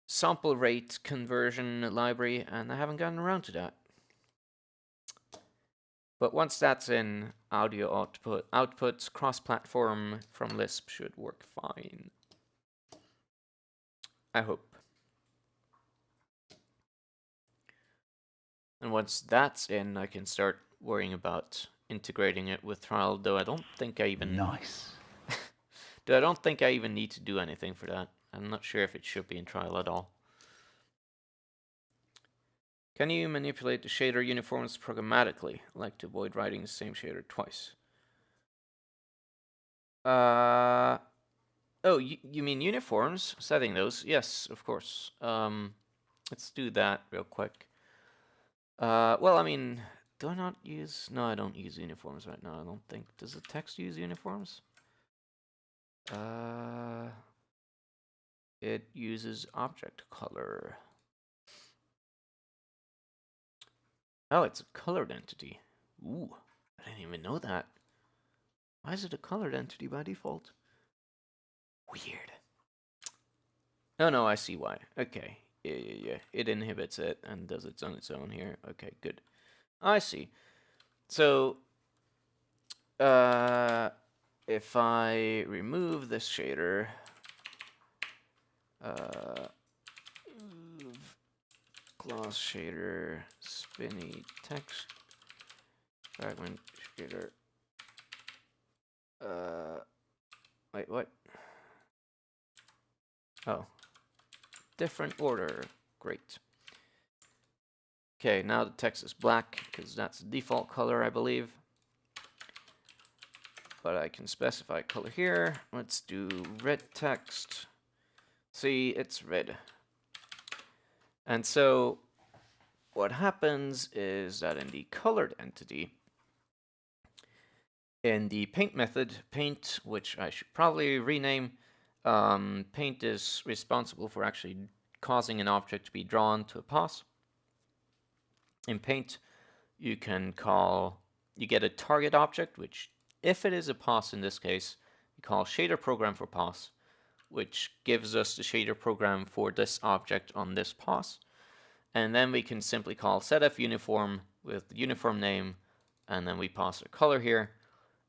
sample rate conversion library, and I haven't gotten around to that. But once that's in, audio output cross-platform from Lisp should work fine. I hope. And once that's in, I can start worrying about integrating it with trial, though I don't think I even... Nice. Though I don't think I even need to do anything for that. I'm not sure if it should be in trial at all. Can you manipulate the shader uniforms programmatically, like to avoid writing the same shader twice? Oh, you mean uniforms? Setting those? Yes, of course. Let's do that real quick. Well, I mean, do I not use... No, I don't use uniforms right now, I don't think. Does the text use uniforms? It uses object color. Oh, it's a colored entity. Ooh, I didn't even know that. Why is it a colored entity by default? Weird. Oh no, I see why. Okay. Yeah. It inhibits it and does it on its own here. Okay, good. I see. So, if I remove this shader, move gloss shader, spinny text, fragment shader. Wait, what? Oh, different order. Great. Okay, now the text is black because that's the default color, I believe. But I can specify color here. Let's do red text. See, it's red. And so what happens is that in the colored entity, in the paint method, paint, which I should probably rename, paint is responsible for actually causing an object to be drawn to a pass. In paint, you get a target object, which if it is a pass in this case, you call shader program for pass, which gives us the shader program for this object on this pass. And then we can simply call setf uniform with the uniform name, and then we pass a color here.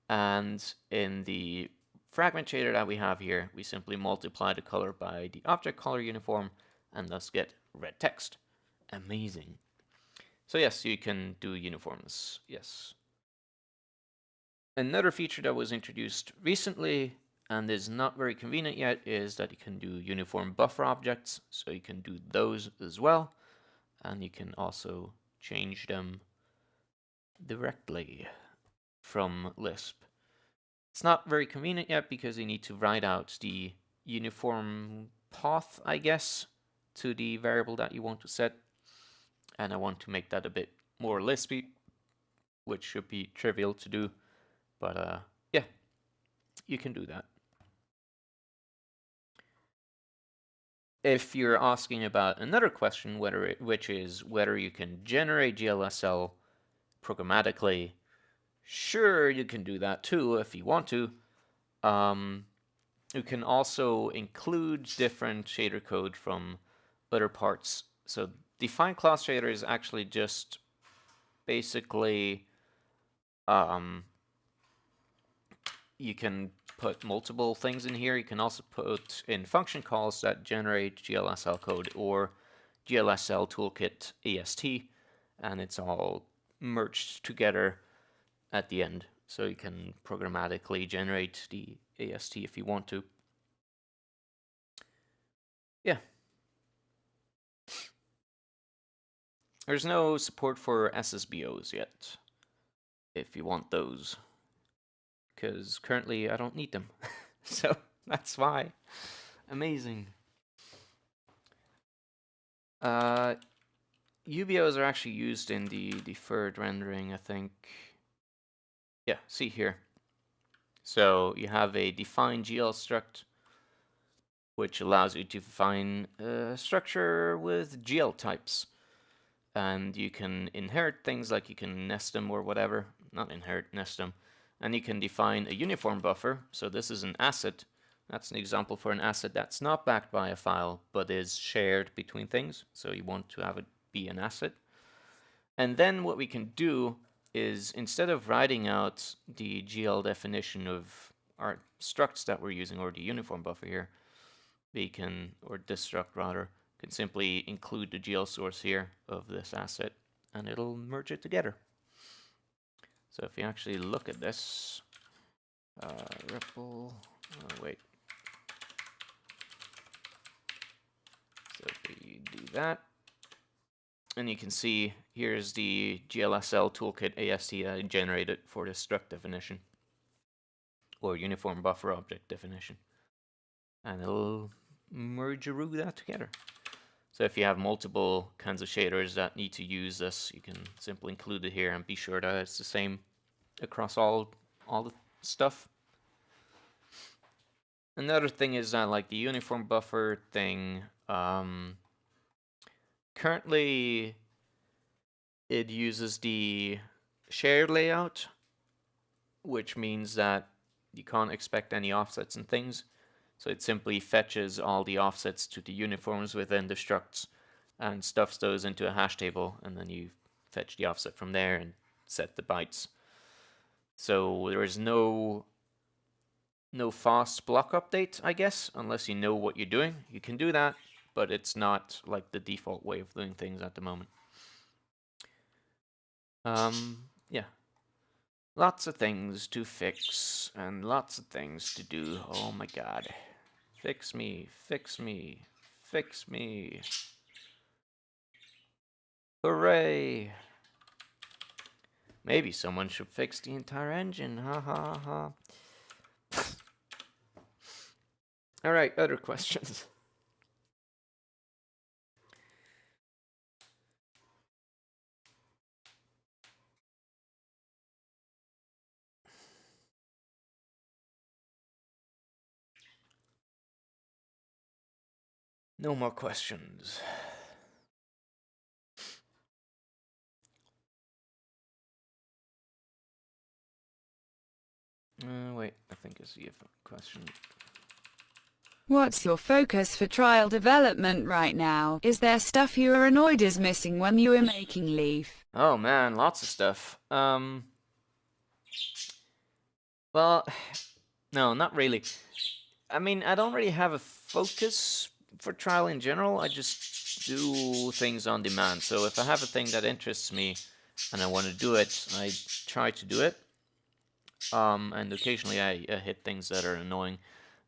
And in the fragment shader that we have here, we simply multiply the color by the object color uniform and thus get red text. Amazing. So yes, you can do uniforms, yes. Another feature that was introduced recently and is not very convenient yet is that you can do uniform buffer objects, so you can do those as well, and you can also change them directly from Lisp. It's not very convenient yet because you need to write out the uniform path, I guess, to the variable that you want to set, and I want to make that a bit more Lispy, which should be trivial to do, but yeah, you can do that. If you're asking about another question, which is whether you can generate glsl programmatically, sure, you can do that too if you want to. You can also include different shader code from other parts. So define class shader is actually just basically you can put multiple things in here. You can also put in function calls that generate glsl code or glsl toolkit AST, and it's all merged together at the end. So you can programmatically generate the AST if you want to. Yeah. There's no support for SSBOs yet, if you want those, because currently I don't need them. So that's why. Amazing. UBOs are actually used in the deferred rendering, I think. Yeah, see here. So you have a define GL struct, which allows you to define a structure with GL types. And you can inherit things like you can nest them or whatever. Not inherit, nest them. And you can define a uniform buffer. So this is an asset. That's an example for an asset that's not backed by a file, but is shared between things. So you want to have it be an asset. And then what we can do is, instead of writing out the GL definition of our structs that we're using, or the uniform buffer here, we can, or this struct rather, can simply include the GL source here of this asset, and it'll merge it together. So if you actually look at this, REPL, wait. So if we do that, and you can see here's the glsl toolkit AST I generated for the struct definition, or uniform buffer object definition, and it'll merge-a-roo that together. So if you have multiple kinds of shaders that need to use this, you can simply include it here and be sure that it's the same across all the stuff. Another thing is that, like the uniform buffer thing, currently it uses the shared layout, which means that you can't expect any offsets and things. So it simply fetches all the offsets to the uniforms within the structs and stuffs those into a hash table, and then you fetch the offset from there and set the bytes. So there is no fast block update, I guess, unless you know what you're doing. You can do that, but it's not like the default way of doing things at the moment. Yeah. Lots of things to fix and lots of things to do. Oh my god. Fix me, fix me, fix me. Hooray! Maybe someone should fix the entire engine. Ha ha ha. Alright, other questions. No more questions. Wait, I think I see a question. What's your focus for trial development right now? Is there stuff you are annoyed is missing when you are making Leaf? Oh man, lots of stuff. Well, No, not really. I mean, I don't really have a focus for trial in general. I just do things on demand. So if I have a thing that interests me and I want to do it, I try to do it. And occasionally I hit things that are annoying.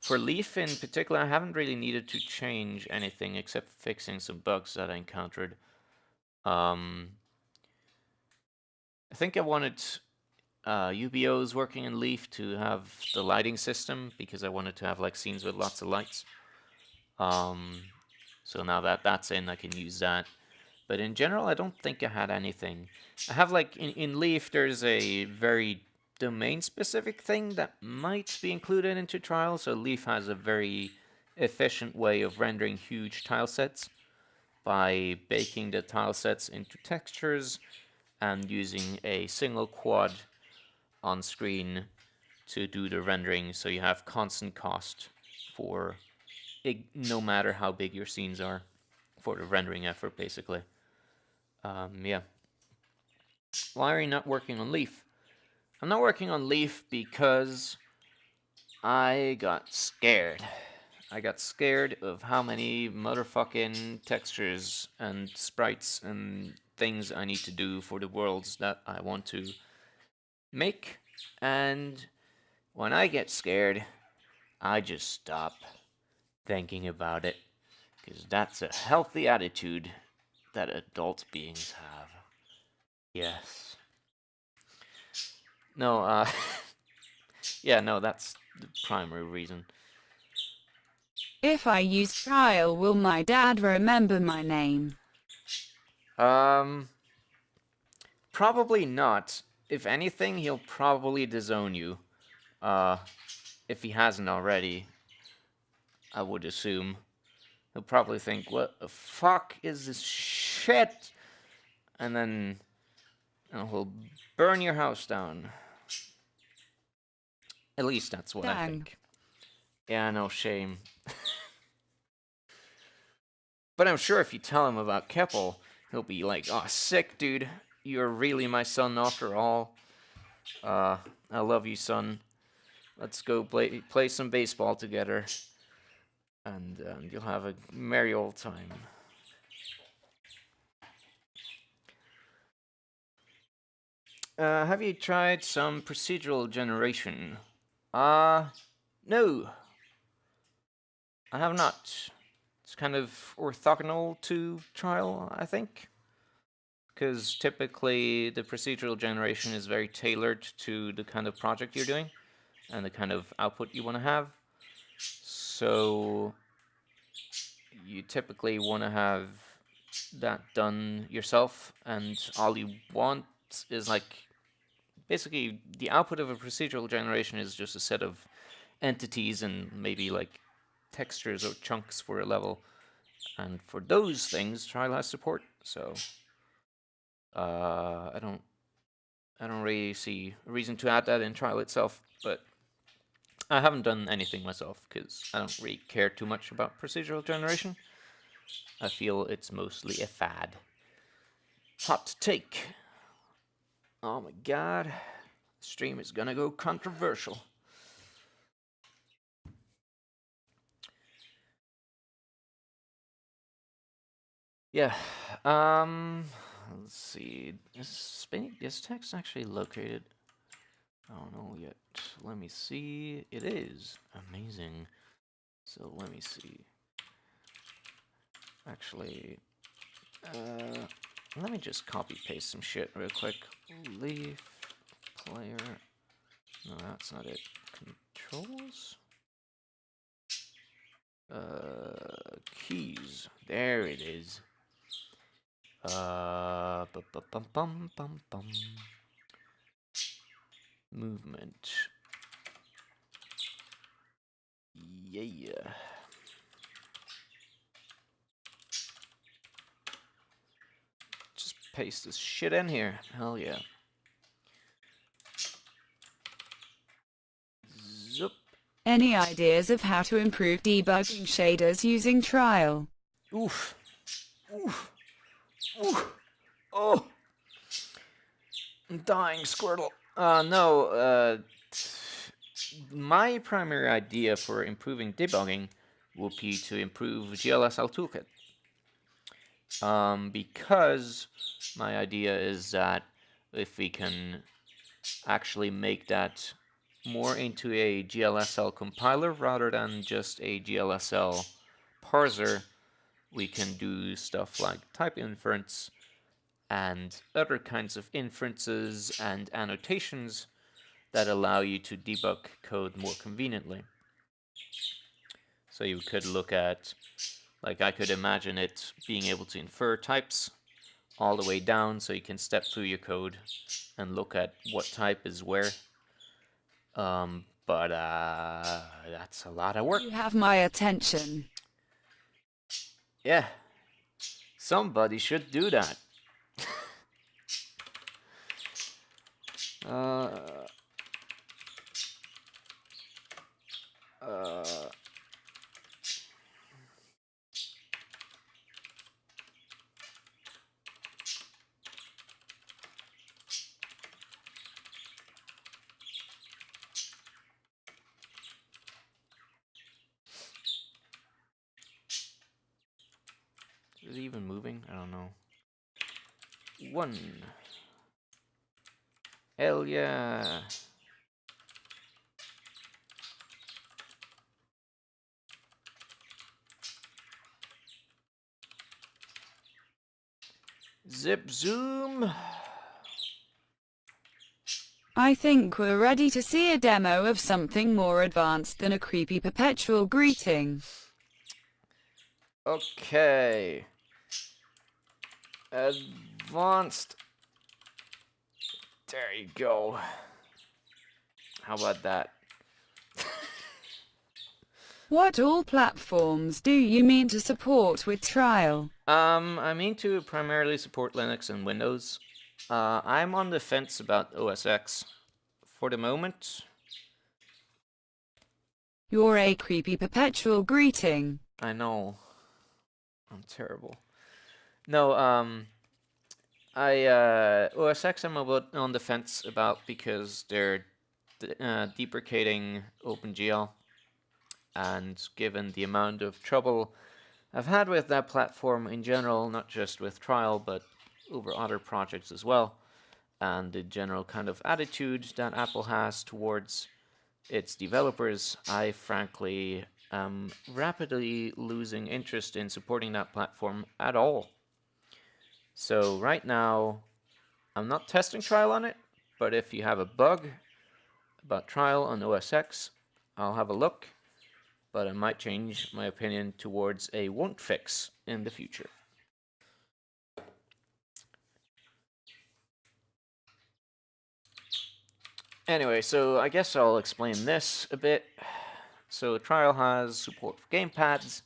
For Leaf in particular, I haven't really needed to change anything except fixing some bugs that I encountered. I think I wanted UBOs working in Leaf to have the lighting system because I wanted to have like scenes with lots of lights. So now that that's in, I can use that. But in general, I don't think I had anything. I have like in Leaf, there's a very domain-specific thing that might be included into trial. So Leaf has a very efficient way of rendering huge tile sets by baking the tile sets into textures and using a single quad on screen to do the rendering, so you have constant cost for no matter how big your scenes are for the rendering effort, basically. Yeah. Why are you not working on Leaf? I'm not working on Leaf because I got scared. I got scared of how many motherfucking textures and sprites and things I need to do for the worlds that I want to make. And when I get scared, I just stop thinking about it. Because that's a healthy attitude that adult beings have. Yes. No, yeah, no, that's the primary reason. If I use trial, will my dad remember my name? Probably not. If anything, he'll probably disown you. Uh, if he hasn't already, I would assume. He'll probably think, what the fuck is this shit? And then he'll burn your house down. At least that's what I Dang. think. Yeah, no shame. But I'm sure if you tell him about Keppel, he'll be like, oh, sick, dude. You're really my son after all. I love you, son. Let's go play some baseball together. And you'll have a merry old time. Have you tried some procedural generation? No. I have not. It's kind of orthogonal to trial, I think. Because typically the procedural generation is very tailored to the kind of project you're doing and the kind of output you want to have. So you typically want to have that done yourself, and all you want is like basically the output of a procedural generation is just a set of entities and maybe like textures or chunks for a level. And for those things, trial has support. So I don't really see a reason to add that in trial itself, but I haven't done anything myself because I don't really care too much about procedural generation. I feel it's mostly a fad. Hot take. Oh my god. The stream is gonna go controversial. Yeah. Let's see. Is text actually located? I don't know yet. Let me see. It is. Amazing. So let me see. Actually, let me just copy paste some shit real quick. Leaf player. No, that's not it. Controls. Keys. There it is. Bum. Movement. Yeah. Just paste this shit in here. Hell yeah. Zup. Any ideas of how to improve debugging shaders using trial? Oof. Oof. Oof. Oh. I'm dying, Squirtle. No, my primary idea for improving debugging would be to improve glsl toolkit. Because my idea is that if we can actually make that more into a glsl compiler rather than just a glsl parser, we can do stuff like type inference and other kinds of inferences and annotations that allow you to debug code more conveniently. So you could look at, like, I could imagine it being able to infer types all the way down, so you can step through your code and look at what type is where. But that's a lot of work. You have my attention. Yeah, somebody should do that. uh, uh, is it even moving? I don't know. 1. Hell yeah. Zip zoom. I think we're ready to see a demo of something more advanced than a creepy perpetual greeting. Okay. Advanced. There you go. How about that? What all platforms do you mean to support with trial? I mean to primarily support Linux and Windows. I'm on the fence about OS X for the moment. You're a creepy perpetual greeting. I know. I'm terrible. No, OS X I'm a bit on the fence about because they're deprecating OpenGL, and given the amount of trouble I've had with that platform in general, not just with Trial, but over other projects as well, and the general kind of attitude that Apple has towards its developers, I frankly am rapidly losing interest in supporting that platform at all. So right now, I'm not testing Trial on it, but if you have a bug about Trial on OS X, I'll have a look, but I might change my opinion towards a won't fix in the future. Anyway, so I guess I'll explain this a bit. So Trial has support for gamepads,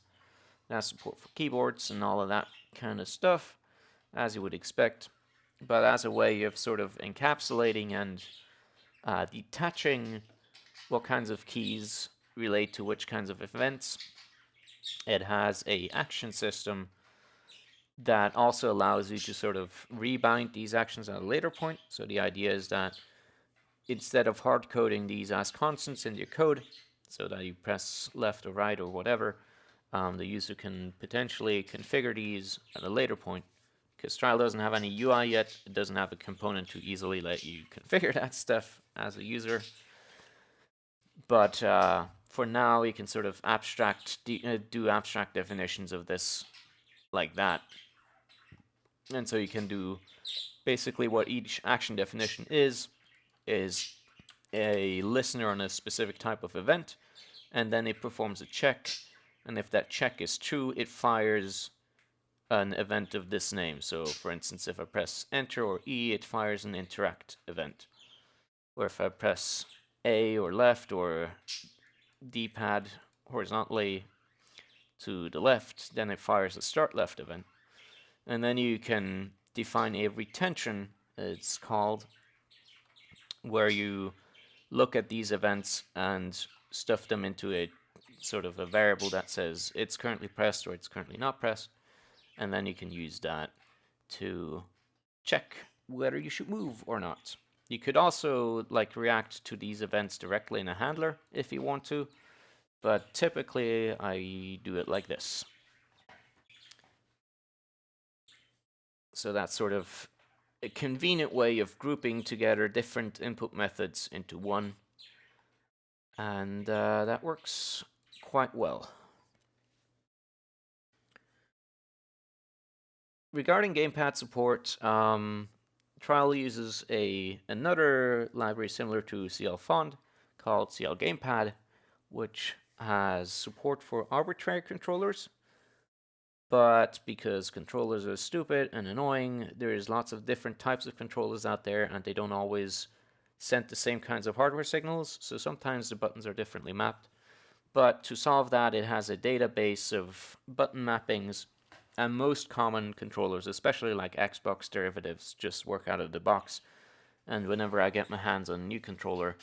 it has support for keyboards and all of that kind of stuff, as you would expect. But as a way of sort of encapsulating and detaching what kinds of keys relate to which kinds of events, it has a action system that also allows you to sort of rebind these actions at a later point. So the idea is that instead of hard coding these as constants in your code, so that you press left or right or whatever, the user can potentially configure these at a later point. Because Trial doesn't have any UI yet, it doesn't have a component to easily let you configure that stuff as a user. But for now, you can sort of do abstract definitions of this like that. And so you can do basically what each action definition is a listener on a specific type of event, and then it performs a check, and if that check is true, it fires an event of this name. So for instance, if I press enter or E, it fires an interact event. Or if I press A or left or D-pad horizontally to the left, then it fires a start left event. And then you can define a retention, it's called, where you look at these events and stuff them into a sort of a variable that says it's currently pressed or it's currently not pressed, and then you can use that to check whether you should move or not. You could also like react to these events directly in a handler if you want to, but typically I do it like this. So that's sort of a convenient way of grouping together different input methods into one, and that works quite well. Regarding gamepad support, Trial uses another library similar to CL Font called CL Gamepad, which has support for arbitrary controllers. But because controllers are stupid and annoying, there's lots of different types of controllers out there, and they don't always send the same kinds of hardware signals, so sometimes the buttons are differently mapped. But to solve that, it has a database of button mappings, and most common controllers, especially like Xbox derivatives, just work out of the box. And whenever I get my hands on a new controller,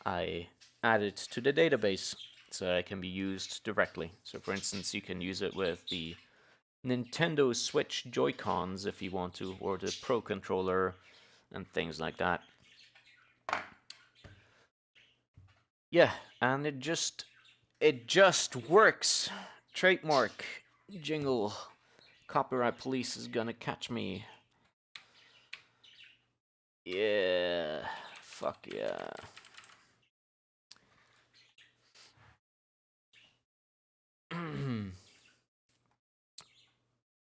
I add it to the database so it can be used directly. So for instance, you can use it with the Nintendo Switch Joy-Cons if you want to, or the Pro Controller and things like that. Yeah, and it just works. Trademark jingle. Copyright police is gonna catch me. Yeah, fuck yeah.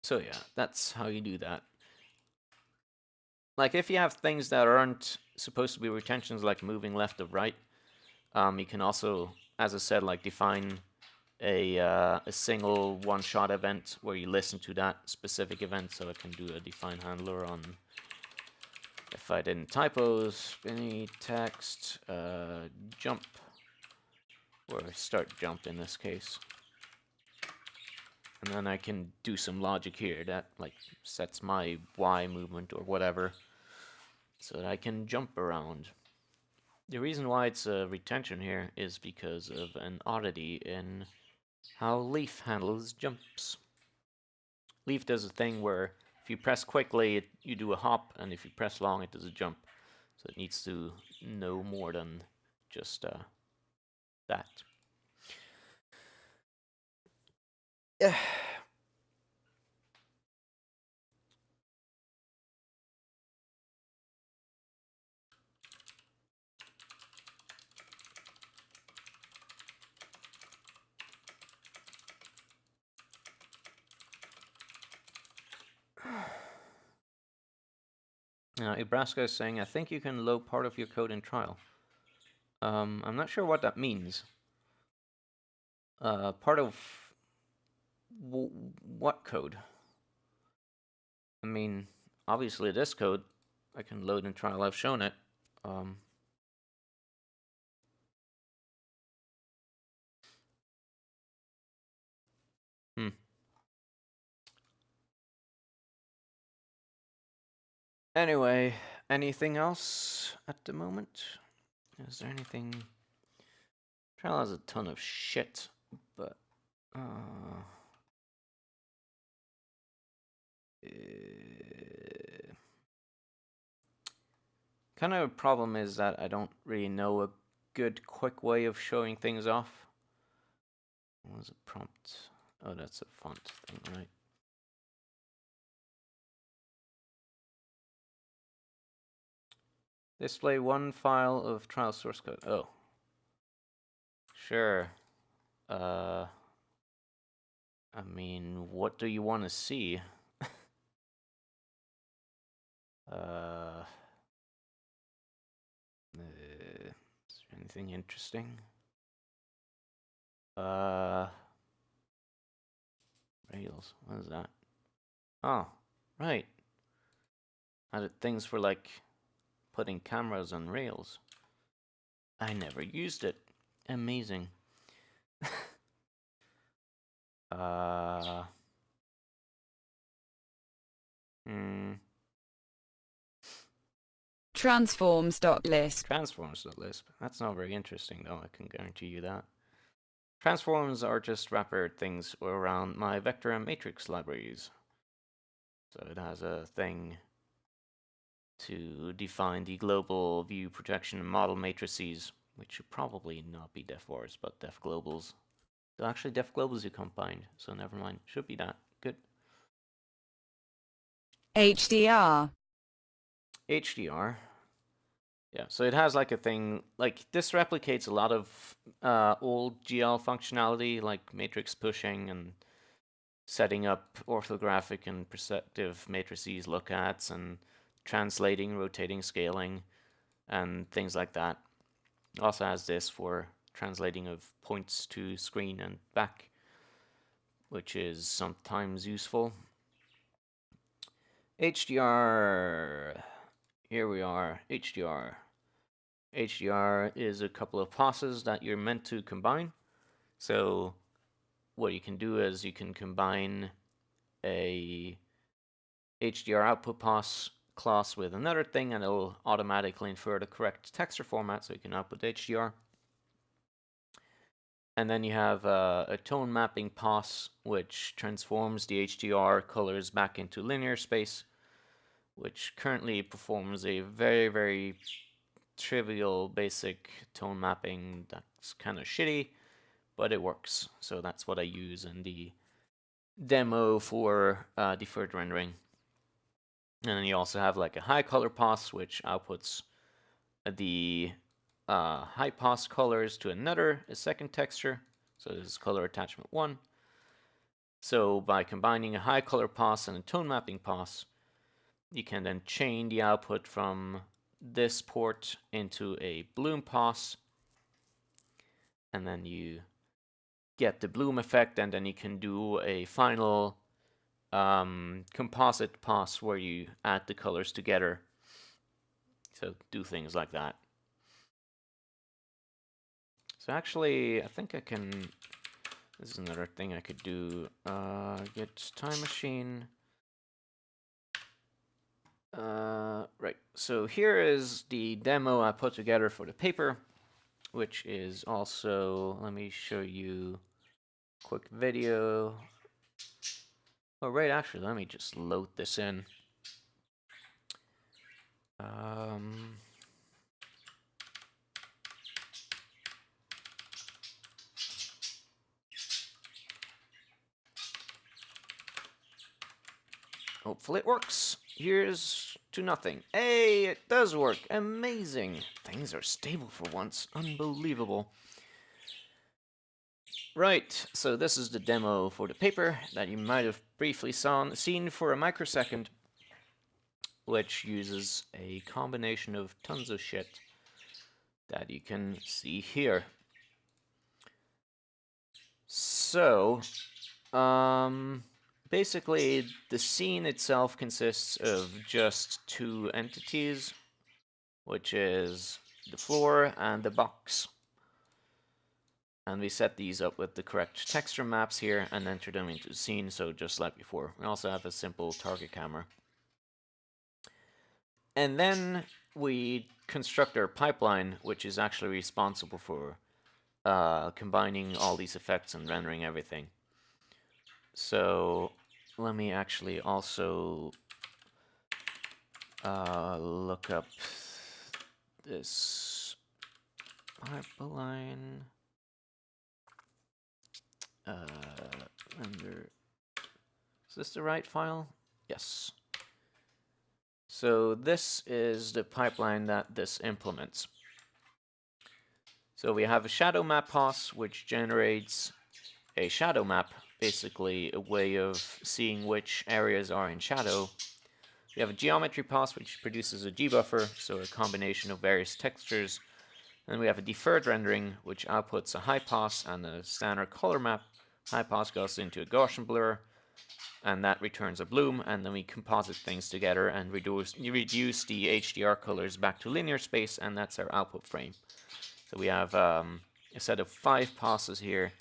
So yeah, that's how you do that. Like if you have things that aren't supposed to be retentions, like moving left or right, you can also, as I said, like define a single one-shot event where you listen to that specific event. So I can do a define handler on if I didn't typos, any text, jump, or start jump in this case. And then I can do some logic here that like sets my Y movement or whatever so that I can jump around. The reason why it's a retention here is because of an oddity in how Leaf handles jumps. Leaf does a thing where if you press quickly, you do a hop, and if you press long, it does a jump. So it needs to know more than just that. Yeah. Ibraska is saying, I think you can load part of your code in trial. I'm not sure what that means. Part of what code? I mean, obviously this code I can load in trial. I've shown it. Anyway, anything else at the moment? Is there anything? Trial has a ton of shit, but kind of a problem is that I don't really know a good quick way of showing things off. What was a prompt? Oh, that's a font thing, right? Display one file of trial source code. Oh. Sure. I mean, what do you want to see? Is there anything interesting? Rails. What is that? Oh, right. Added things for like putting cameras on rails. I never used it. Amazing. Transforms.lisp. Transforms.lisp. That's not very interesting, though. I can guarantee you that. Transforms are just wrapper things around my vector and matrix libraries. So it has a thing to define the global view projection and model matrices, which should probably not be def_vars, but def_globals. So actually def_globals you combined, so never mind. Should be that. Good. HDR. HDR. Yeah, so it has like a thing, like this replicates a lot of old GL functionality, like matrix pushing and setting up orthographic and perspective matrices lookats and translating, rotating, scaling, and things like that. It also has this for translating of points to screen and back, which is sometimes useful. HDR. Here we are, HDR. HDR is a couple of passes that you're meant to combine. So what you can do is you can combine a HDR output pass class with another thing, and it'll automatically infer the correct texture format so you can output HDR. And then you have a tone mapping pass, which transforms the HDR colors back into linear space, which currently performs a very, very trivial basic tone mapping that's kind of shitty, but it works. So that's what I use in the demo for deferred rendering. And then you also have like a high color pass, which outputs the high pass colors to a second texture. So this is color attachment 1. So by combining a high color pass and a tone mapping pass, you can then chain the output from this port into a bloom pass, and then you get the bloom effect, and then you can do a final composite pass where you add the colors together. So do things like that. So actually, I think I can, this is another thing I could do, get time machine. Right, so here is the demo I put together for the paper, which is also, let me show you a quick video. Oh, right, actually, let me just load this in. Hopefully it works. Here's to nothing. Hey, it does work. Amazing. Things are stable for once. Unbelievable. Right, so this is the demo for the paper that you might have briefly seen for a microsecond, which uses a combination of tons of shit that you can see here. So, basically, the scene itself consists of just two entities, which is the floor and the box. And we set these up with the correct texture maps here and enter them into the scene, so just like before. We also have a simple target camera. And then we construct our pipeline, which is actually responsible for combining all these effects and rendering everything. So let me actually also look up this pipeline. Render. Is this the right file? Yes. So this is the pipeline that this implements. So we have a shadow map pass, which generates a shadow map, basically a way of seeing which areas are in shadow. We have a geometry pass, which produces a G-buffer, so a combination of various textures. And we have a deferred rendering, which outputs a high pass and a standard color map. High pass goes into a Gaussian blur, and that returns a bloom, and then we composite things together and reduce the HDR colors back to linear space, and that's our output frame. So we have a set of 5 passes here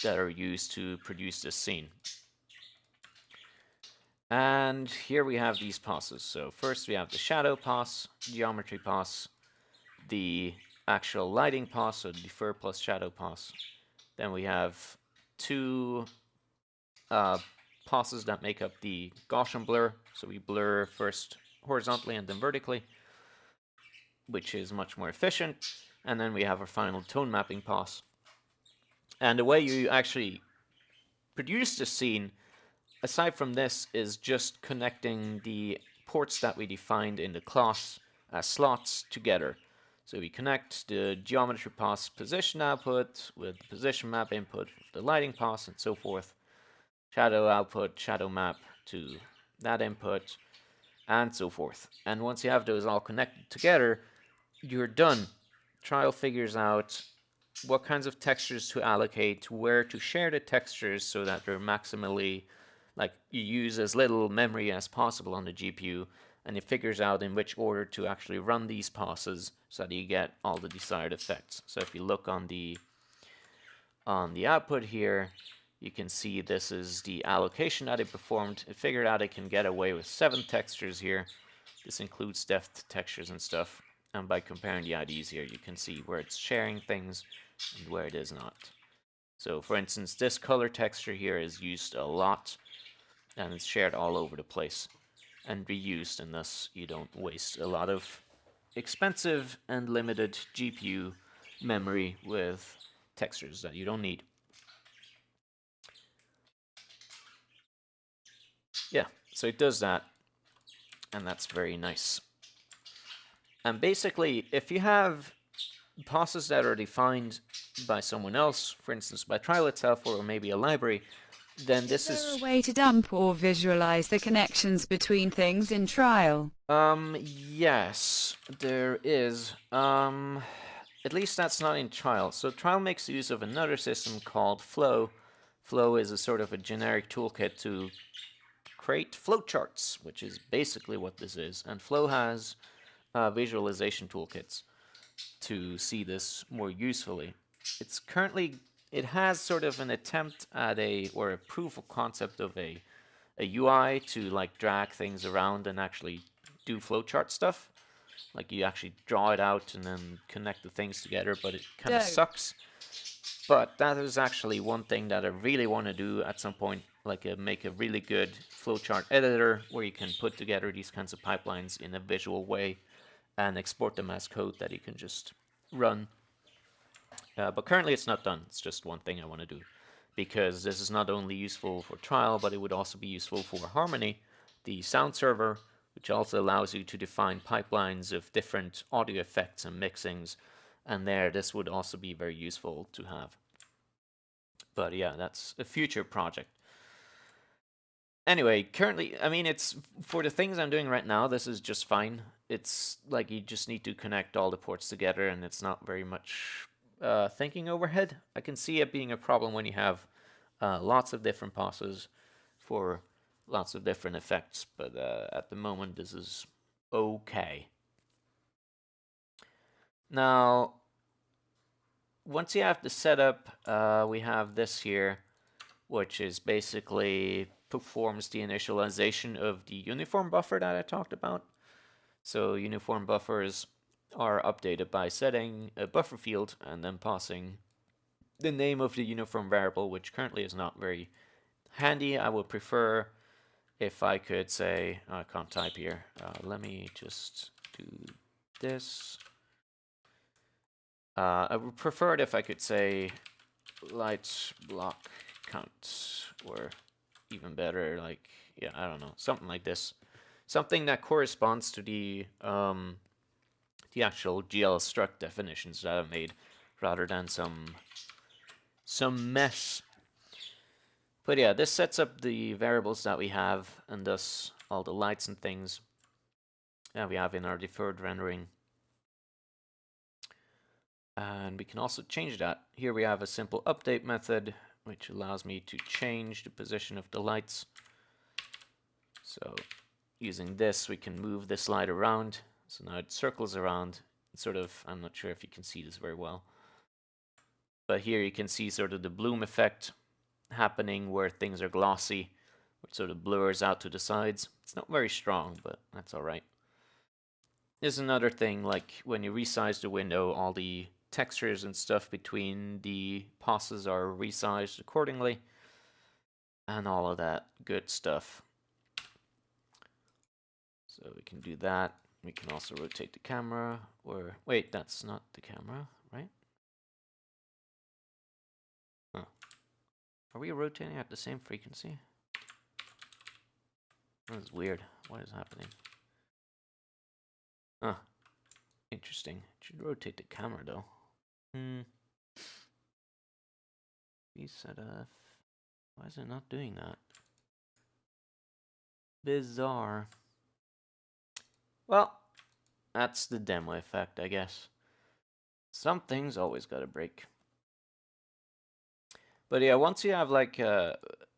that are used to produce this scene. And here we have these passes. So first we have the shadow pass, geometry pass, the actual lighting pass, so defer plus shadow pass. Then we have 2 passes that make up the Gaussian blur. So we blur first horizontally and then vertically, which is much more efficient. And then we have our final tone mapping pass. And the way you actually produce the scene, aside from this, is just connecting the ports that we defined in the class as slots together. So we connect the geometry pass position output with the position map input, the lighting pass, and so forth. Shadow output, shadow map to that input, and so forth. And once you have those all connected together, you're done. Trial figures out what kinds of textures to allocate, where to share the textures so that they're maximally, like, you use as little memory as possible on the GPU, and it figures out in which order to actually run these passes so that you get all the desired effects. So if you look on the output here, you can see this is the allocation that it performed. It figured out it can get away with 7 textures here. This includes depth textures and stuff. And by comparing the IDs here, you can see where it's sharing things and where it is not. So for instance, this color texture here is used a lot, and it's shared all over the place and reused, and thus you don't waste a lot of expensive and limited GPU memory with textures that you don't need. Yeah, so it does that, and that's very nice. And basically, if you have passes that are defined by someone else, for instance by Trial itself or maybe a library, then this Is there is a way to dump or visualize the connections between things in Trial? Yes, there is. At least that's not in Trial. So Trial makes use of another system called Flow. Flow is a sort of a generic toolkit to create flowcharts, which is basically what this is. And Flow has visualization toolkits to see this more usefully. It has sort of an attempt at or a proof of concept of a UI to like drag things around and actually do flowchart stuff. Like you actually draw it out and then connect the things together, but it kind of sucks. But that is actually one thing that I really want to do at some point, like make a really good flowchart editor where you can put together these kinds of pipelines in a visual way and export them as code that you can just run. But currently it's not done. It's just one thing I want to do, because this is not only useful for Trial, but it would also be useful for Harmony, the sound server, which also allows you to define pipelines of different audio effects and mixings. And this would also be very useful to have. But yeah, that's a future project. Anyway, currently, I mean, it's for the things I'm doing right now, this is just fine. It's like you just need to connect all the ports together, and it's not very much thinking overhead. I can see it being a problem when you have lots of different passes for lots of different effects, but at the moment this is okay. Now, once you have the setup, we have this here, which is basically performs the initialization of the uniform buffer that I talked about. So uniform buffers are updated by setting a buffer field and then passing the name of the uniform variable, which currently is not very handy. I would prefer if I could say, I can't type here. Let me just do this. I would prefer it if I could say light block count, or even better, like, yeah, I don't know, something like this. Something that corresponds to the actual GL struct definitions that I've made, rather than some mess. But yeah, this sets up the variables that we have, and thus all the lights and things that we have in our deferred rendering. And we can also change that. Here we have a simple update method, which allows me to change the position of the lights. So using this, we can move this light around. So now it circles around. It's sort of, I'm not sure if you can see this very well, but here you can see sort of the bloom effect happening where things are glossy, which sort of blurs out to the sides. It's not very strong, but that's all right. There's another thing, like when you resize the window, all the textures and stuff between the passes are resized accordingly, and all of that good stuff. So we can do that. We can also rotate the camera, or wait, that's not the camera, right? Huh. Are we rotating at the same frequency? That's weird. What is happening? Huh. Interesting. It should rotate the camera though. Reset F. Why is it not doing that? Bizarre. Well, that's the demo effect, I guess. Something's always got to break. But yeah, once you have like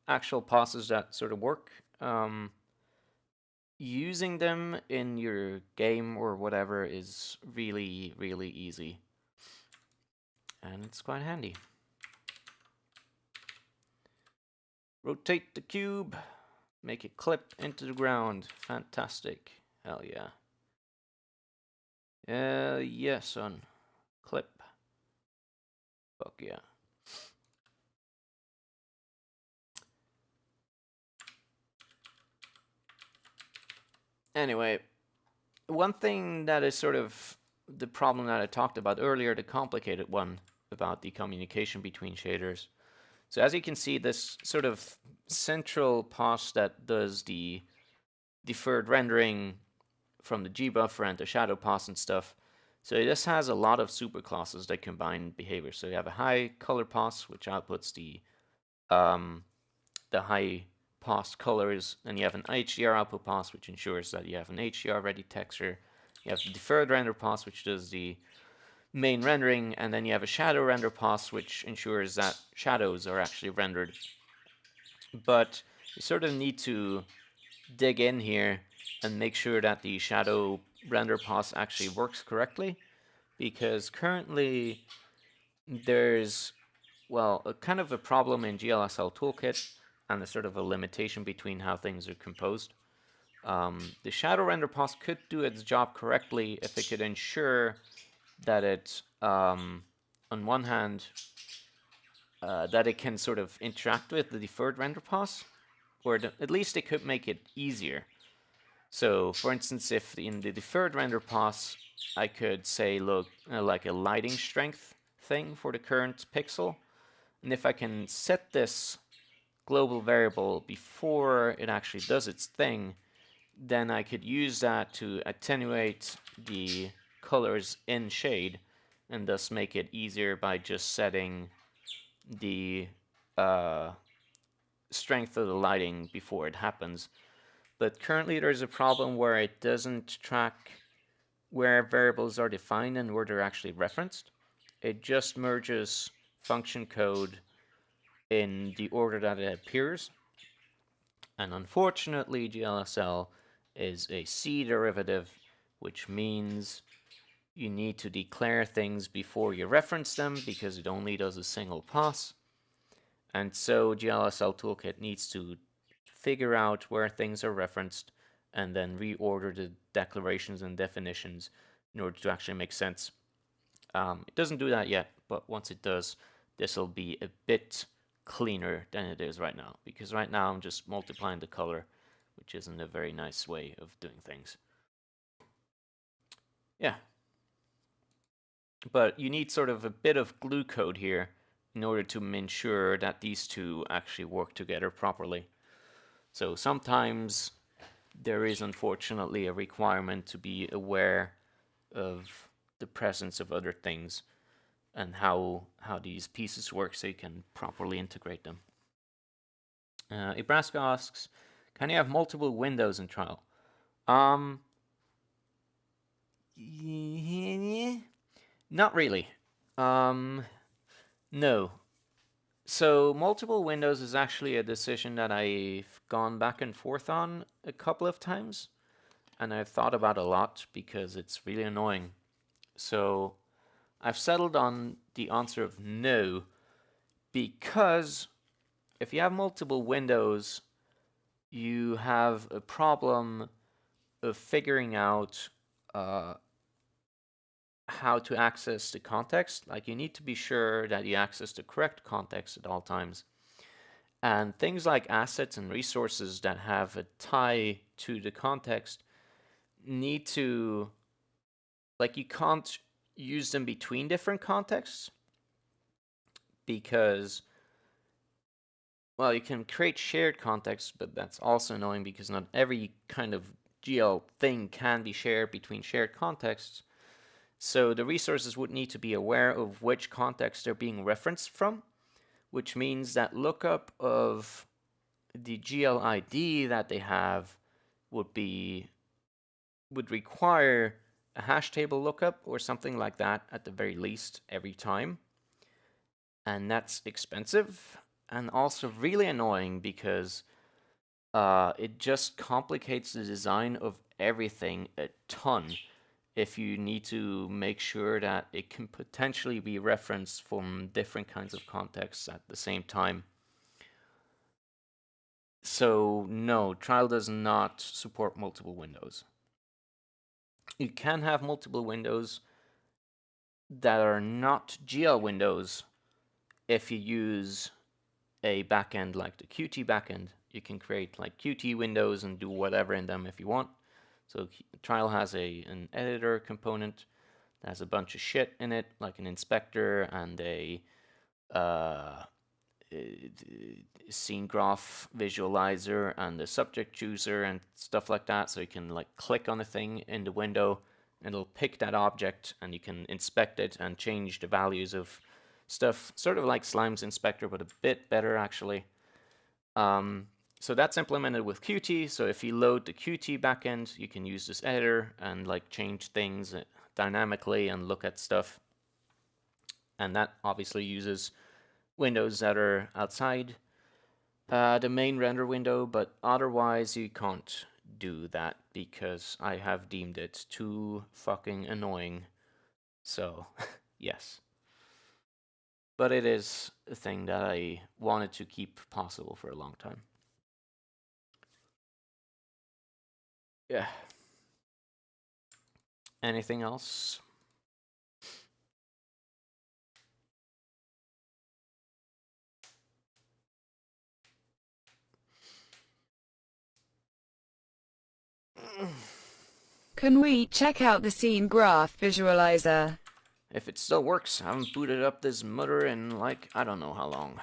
actual passes that sort of work, using them in your game or whatever is really, really easy. And it's quite handy. Rotate the cube. Make it clip into the ground. Fantastic. Hell yeah. Yeah, son. Clip. Fuck yeah. Anyway, one thing that is sort of the problem that I talked about earlier, the complicated one about the communication between shaders. So as you can see, this sort of central pass that does the deferred rendering from the gbuffer and the shadow pass and stuff. So this has a lot of superclasses that combine behavior. So you have a high color pass, which outputs the high pass colors. Then you have an HDR output pass, which ensures that you have an HDR ready texture. You have the deferred render pass, which does the main rendering, and then you have a shadow render pass, which ensures that shadows are actually rendered. But you sort of need to dig in here and make sure that the shadow render pass actually works correctly, because currently there's, well, a kind of a problem in glsl toolkit and a sort of a limitation between how things are composed. The shadow render pass could do its job correctly if it could ensure that it, on one hand, that it can sort of interact with the deferred render pass, or at least it could make it easier. So, for instance, if in the deferred render pass, I could say, look, like a lighting strength thing for the current pixel, and if I can set this global variable before it actually does its thing, then I could use that to attenuate the colors in shade, and thus make it easier by just setting the strength of the lighting before it happens. But currently there's a problem where it doesn't track where variables are defined and where they're actually referenced. It just merges function code in the order that it appears. And unfortunately, glsl is a C derivative, which means you need to declare things before you reference them because it only does a single pass. And so glsl toolkit needs to figure out where things are referenced and then reorder the declarations and definitions in order to actually make sense. It doesn't do that yet, but once it does, this will be a bit cleaner than it is right now, because right now I'm just multiplying the color, which isn't a very nice way of doing things. Yeah. But you need sort of a bit of glue code here in order to ensure that these two actually work together properly. So sometimes there is unfortunately a requirement to be aware of the presence of other things and how these pieces work so you can properly integrate them. Ibraska asks, can you have multiple windows in trial? Not really. No. So multiple windows is actually a decision that I've gone back and forth on a couple of times, and I've thought about a lot because it's really annoying. So I've settled on the answer of no, because if you have multiple windows, you have a problem of figuring out how to access the context. Like, you need to be sure that you access the correct context at all times. And things like assets and resources that have a tie to the context need to, like, you can't use them between different contexts because, well, you can create shared contexts, but that's also annoying because not every kind of GL thing can be shared between shared contexts. So the resources would need to be aware of which context they're being referenced from, which means that lookup of the GL ID that they have would require a hash table lookup or something like that at the very least every time. And that's expensive and also really annoying because it just complicates the design of everything a ton if you need to make sure that it can potentially be referenced from different kinds of contexts at the same time. So no, trial does not support multiple windows. You can have multiple windows that are not GL windows if you use a backend like the Qt backend. You can create like Qt windows and do whatever in them if you want. So trial has an editor component that has a bunch of shit in it, like an inspector and a scene graph visualizer and the subject chooser and stuff like that. So you can like click on a thing in the window and it'll pick that object and you can inspect it and change the values of stuff, sort of like Slime's inspector, but a bit better actually. So that's implemented with Qt. So if you load the Qt backend, you can use this editor and like change things dynamically and look at stuff. And that obviously uses windows that are outside the main render window, but otherwise you can't do that because I have deemed it too fucking annoying. So, yes. But it is a thing that I wanted to keep possible for a long time. Yeah. Anything else? Can we check out the scene graph visualizer? If it still works, I haven't booted up this motor in like, I don't know how long.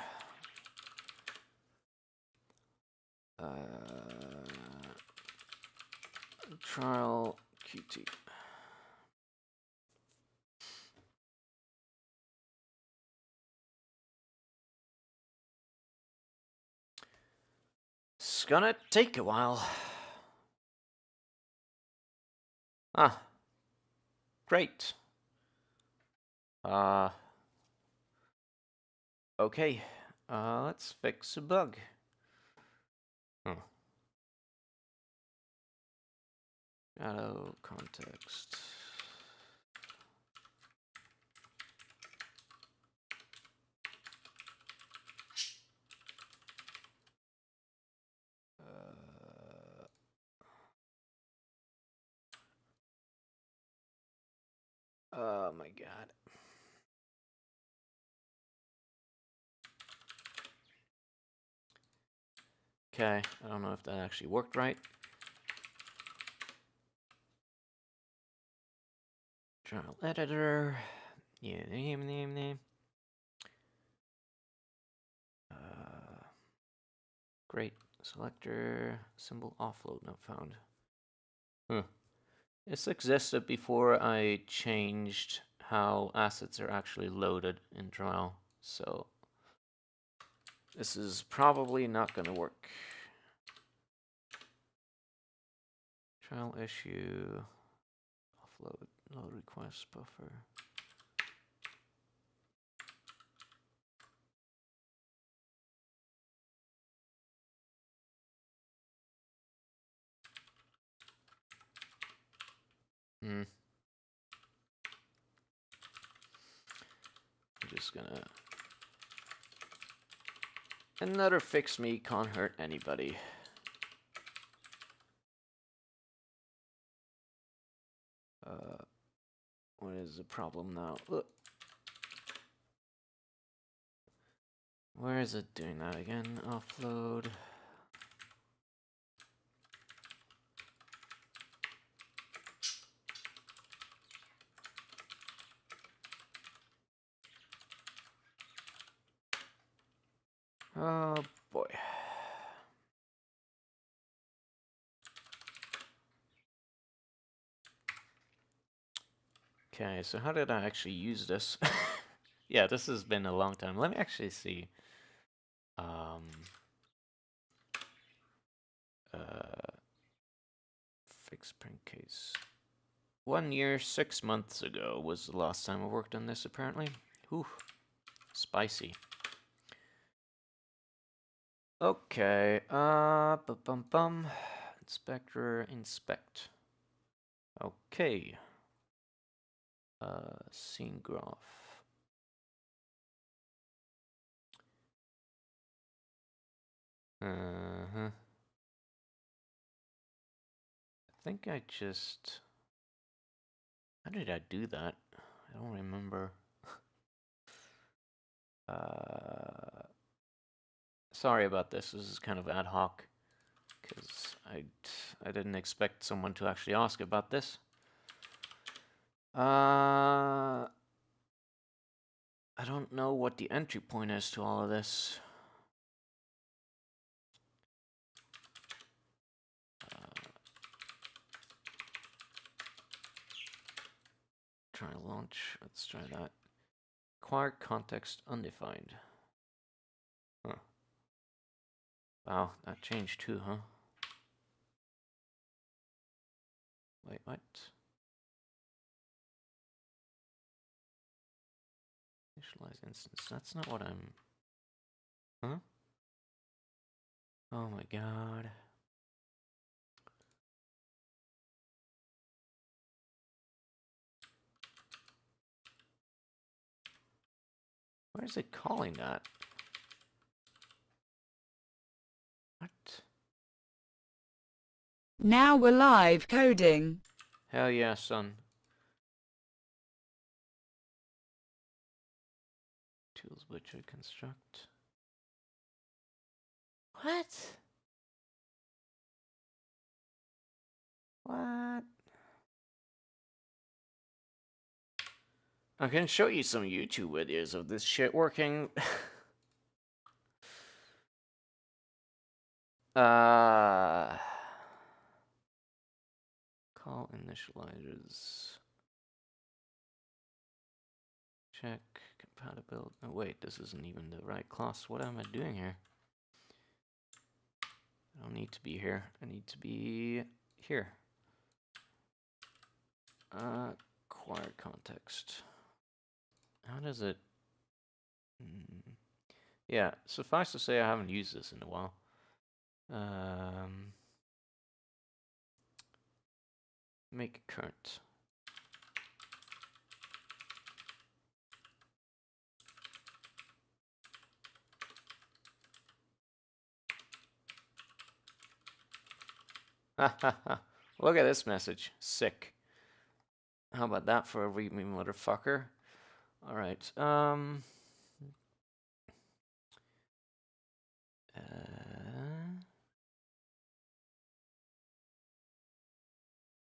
Trial Qt. It's gonna take a while. Ah, great. Okay. Let's fix a bug. Oh. Shadow context. Oh my god. Okay, I don't know if that actually worked right. Trial editor. Yeah, name. Great. Selector symbol offload not found. Huh. This existed before I changed how assets are actually loaded in trial, so this is probably not going to work. Trial issue, offload, load request buffer. I'm just gonna... Another fix me can't hurt anybody. What is the problem now? Look. Where is it doing that again? Offload. boy. Okay, so how did I actually use this? Yeah, this has been a long time. Let me actually see. Fixed print case. 1 year, 6 months ago was the last time I worked on this, apparently. Whew. Spicy. Okay, bum. Inspector, inspect. Okay. Scene graph. Uh-huh. I think I just... How did I do that? I don't remember. Sorry about this. This is kind of ad hoc. Because I didn't expect someone to actually ask about this. I don't know what the entry point is to all of this. Try launch. Let's try that. Acquire context undefined. Huh. Wow, that changed too, huh? Wait, what? Initialize instance. That's not what I'm... Huh? Oh my god. Where is it calling that? What? Now we're live coding. Hell yeah, son. Tools butcher construct. What? What? I can show you some YouTube videos of this shit working. Call initializers. Check compatibility. Oh wait, this isn't even the right class. What am I doing here? I don't need to be here. I need to be here. Acquire context. How does it... Yeah, suffice to say I haven't used this in a while. Make current. Look at this message. Sick. How about that for a read me motherfucker? Alright,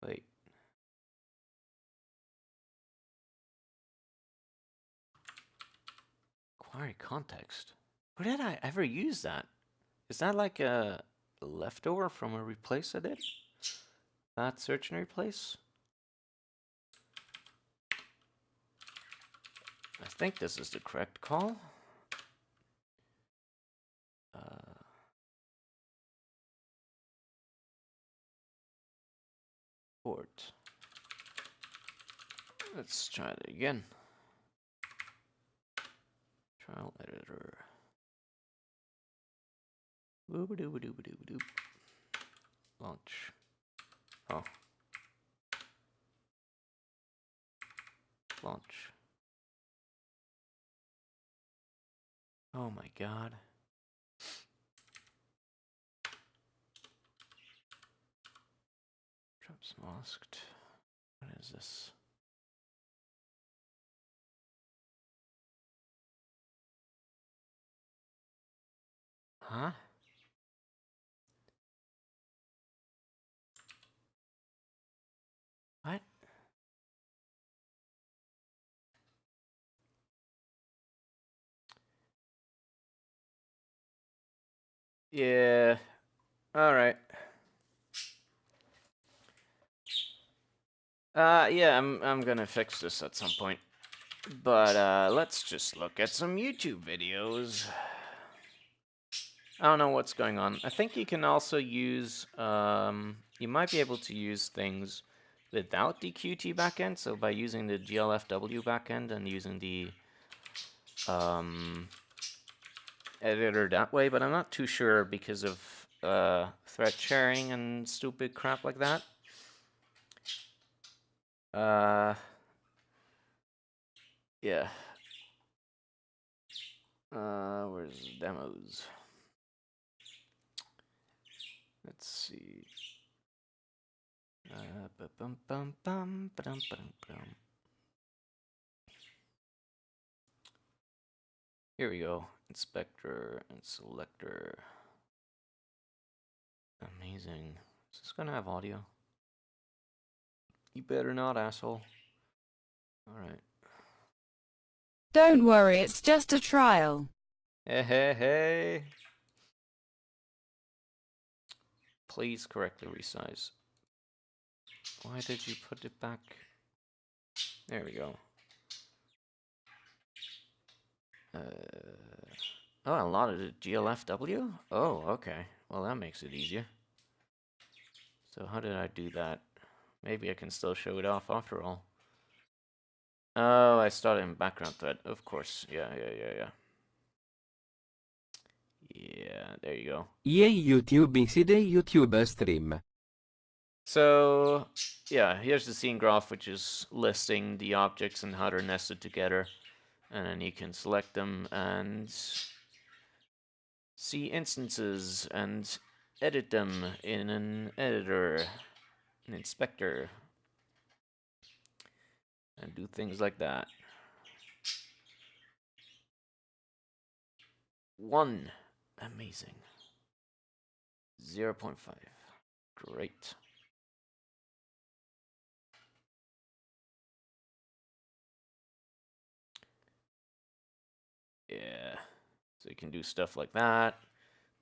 wait. Acquire context. Where did I ever use that? Is that like a leftover from a replace I did? That search and replace? I think this is the correct call. Port. Let's try it again. Trial editor. Wooba-dooba-dooba-dooba-doop. Launch. Oh. Launch. Oh my god. Traps masked. What is this? Huh? What? Yeah. All right. Yeah, I'm gonna fix this at some point. But let's just look at some YouTube videos. I don't know what's going on. I think you can also use, you might be able to use things without the Qt backend. So by using the glfw backend and using the editor that way, but I'm not too sure because of thread sharing and stupid crap like that. Yeah. Where's the demos? Let's see. Here we go. Inspector and selector. Amazing. Is this gonna have audio? You better not, asshole. Alright. Don't worry, it's just a trial. Hey, hey, hey. Please correctly resize. Why did you put it back? There we go. Oh, a lot of the GLFW? Oh, okay. Well, that makes it easier. So how did I do that? Maybe I can still show it off after all. Oh, I started in background thread. Of course. Yeah. Yeah, there you go. Yay YouTube inside YouTube stream. So, yeah, here's the scene graph, which is listing the objects and how they're nested together. And then you can select them and see instances and edit them in an editor, an inspector, and do things like that. 1. Amazing. 0.5. Great. Yeah. So you can do stuff like that.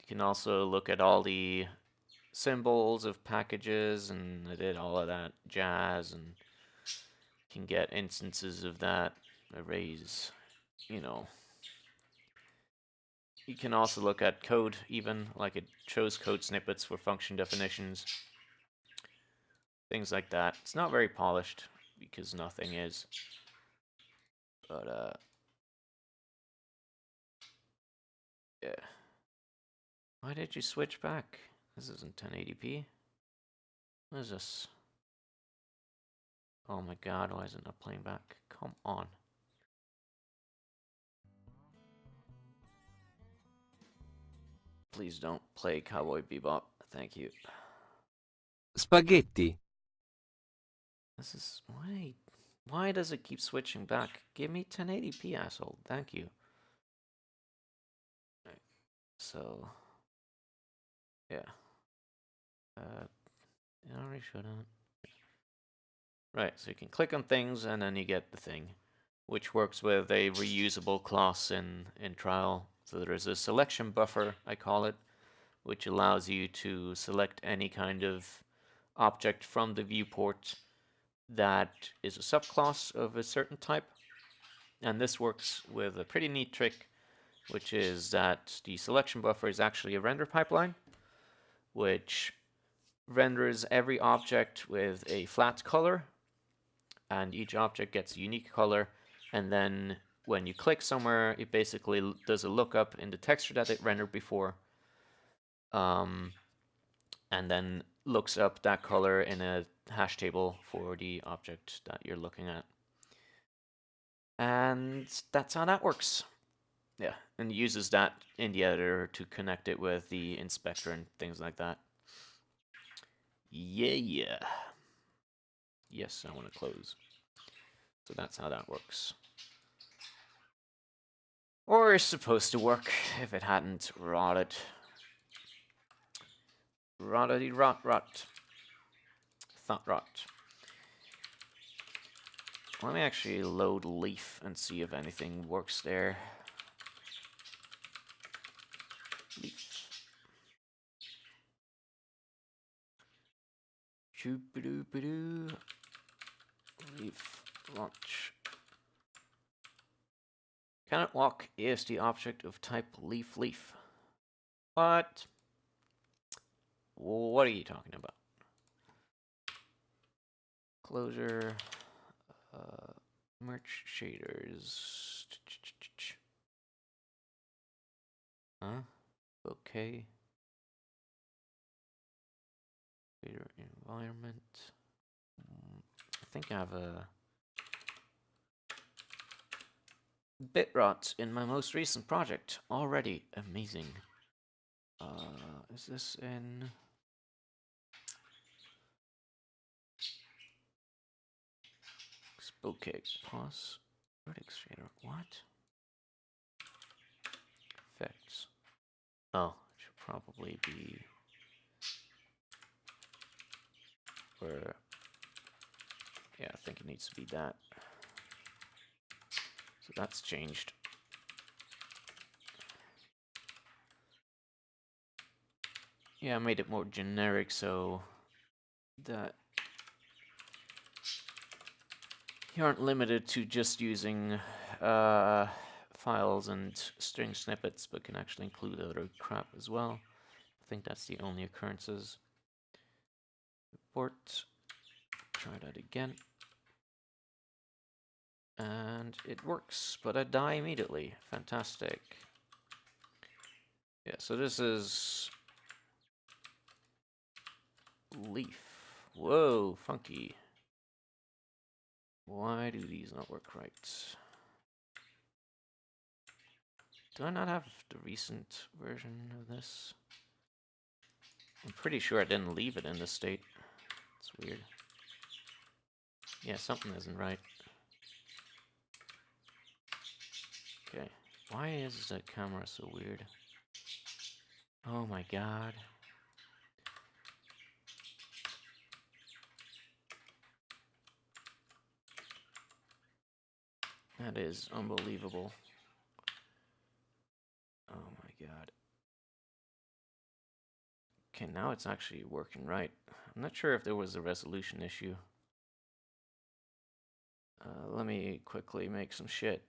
You can also look at all the symbols of packages, and I did all of that jazz, and can get instances of that, arrays, you know. You can also look at code even, like it shows code snippets for function definitions. Things like that. It's not very polished, because nothing is. But, yeah. Why did you switch back? This isn't 1080p. What is this? Oh my god, why isn't it playing back? Come on. Please don't play Cowboy Bebop. Thank you. Spaghetti. This is... Why does it keep switching back? Give me 1080p, asshole. Thank you. Right. So... Yeah. I already showed on. Right, so you can click on things and then you get the thing, which works with a reusable class in trial. So there's a selection buffer, I call it, which allows you to select any kind of object from the viewport that is a subclass of a certain type. And this works with a pretty neat trick, which is that the selection buffer is actually a render pipeline, which renders every object with a flat color, and each object gets a unique color, and then when you click somewhere, it basically does a lookup in the texture that it rendered before, and then looks up that color in a hash table for the object that you're looking at. And that's how that works. Yeah, and uses that in the editor to connect it with the inspector and things like that. Yeah. Yes, I want to close. So that's how that works. Or is supposed to work if it hadn't rotted. Rottedy rot. Thought rot. Let me actually load Leaf and see if anything works there. Leaf. Choop-a-doop-a-doo. Leaf launch. Cannot walk ASD object of type leaf leaf. What? What are you talking about? Closure. Merge shaders. Huh? Okay. Shader environment. I think I have a bit rot in my most recent project already. Amazing. Is this in? Okay, pause. Vertex shader. What? Effects. Oh, it should probably be where. Yeah, I think it needs to be that. So that's changed. Yeah, I made it more generic so that you aren't limited to just using files and string snippets, but can actually include other crap as well. I think that's the only occurrences. Report. Try that again. And it works, but I die immediately. Fantastic. Yeah, so this is leaf. Whoa, funky. Why do these not work right? Do I not have the recent version of this? I'm pretty sure I didn't leave it in this state. It's weird. Yeah, something isn't right. Okay. Why is the camera so weird? Oh my god. That is unbelievable. Oh my god. Okay, now it's actually working right. I'm not sure if there was a resolution issue. Let me quickly make some shit.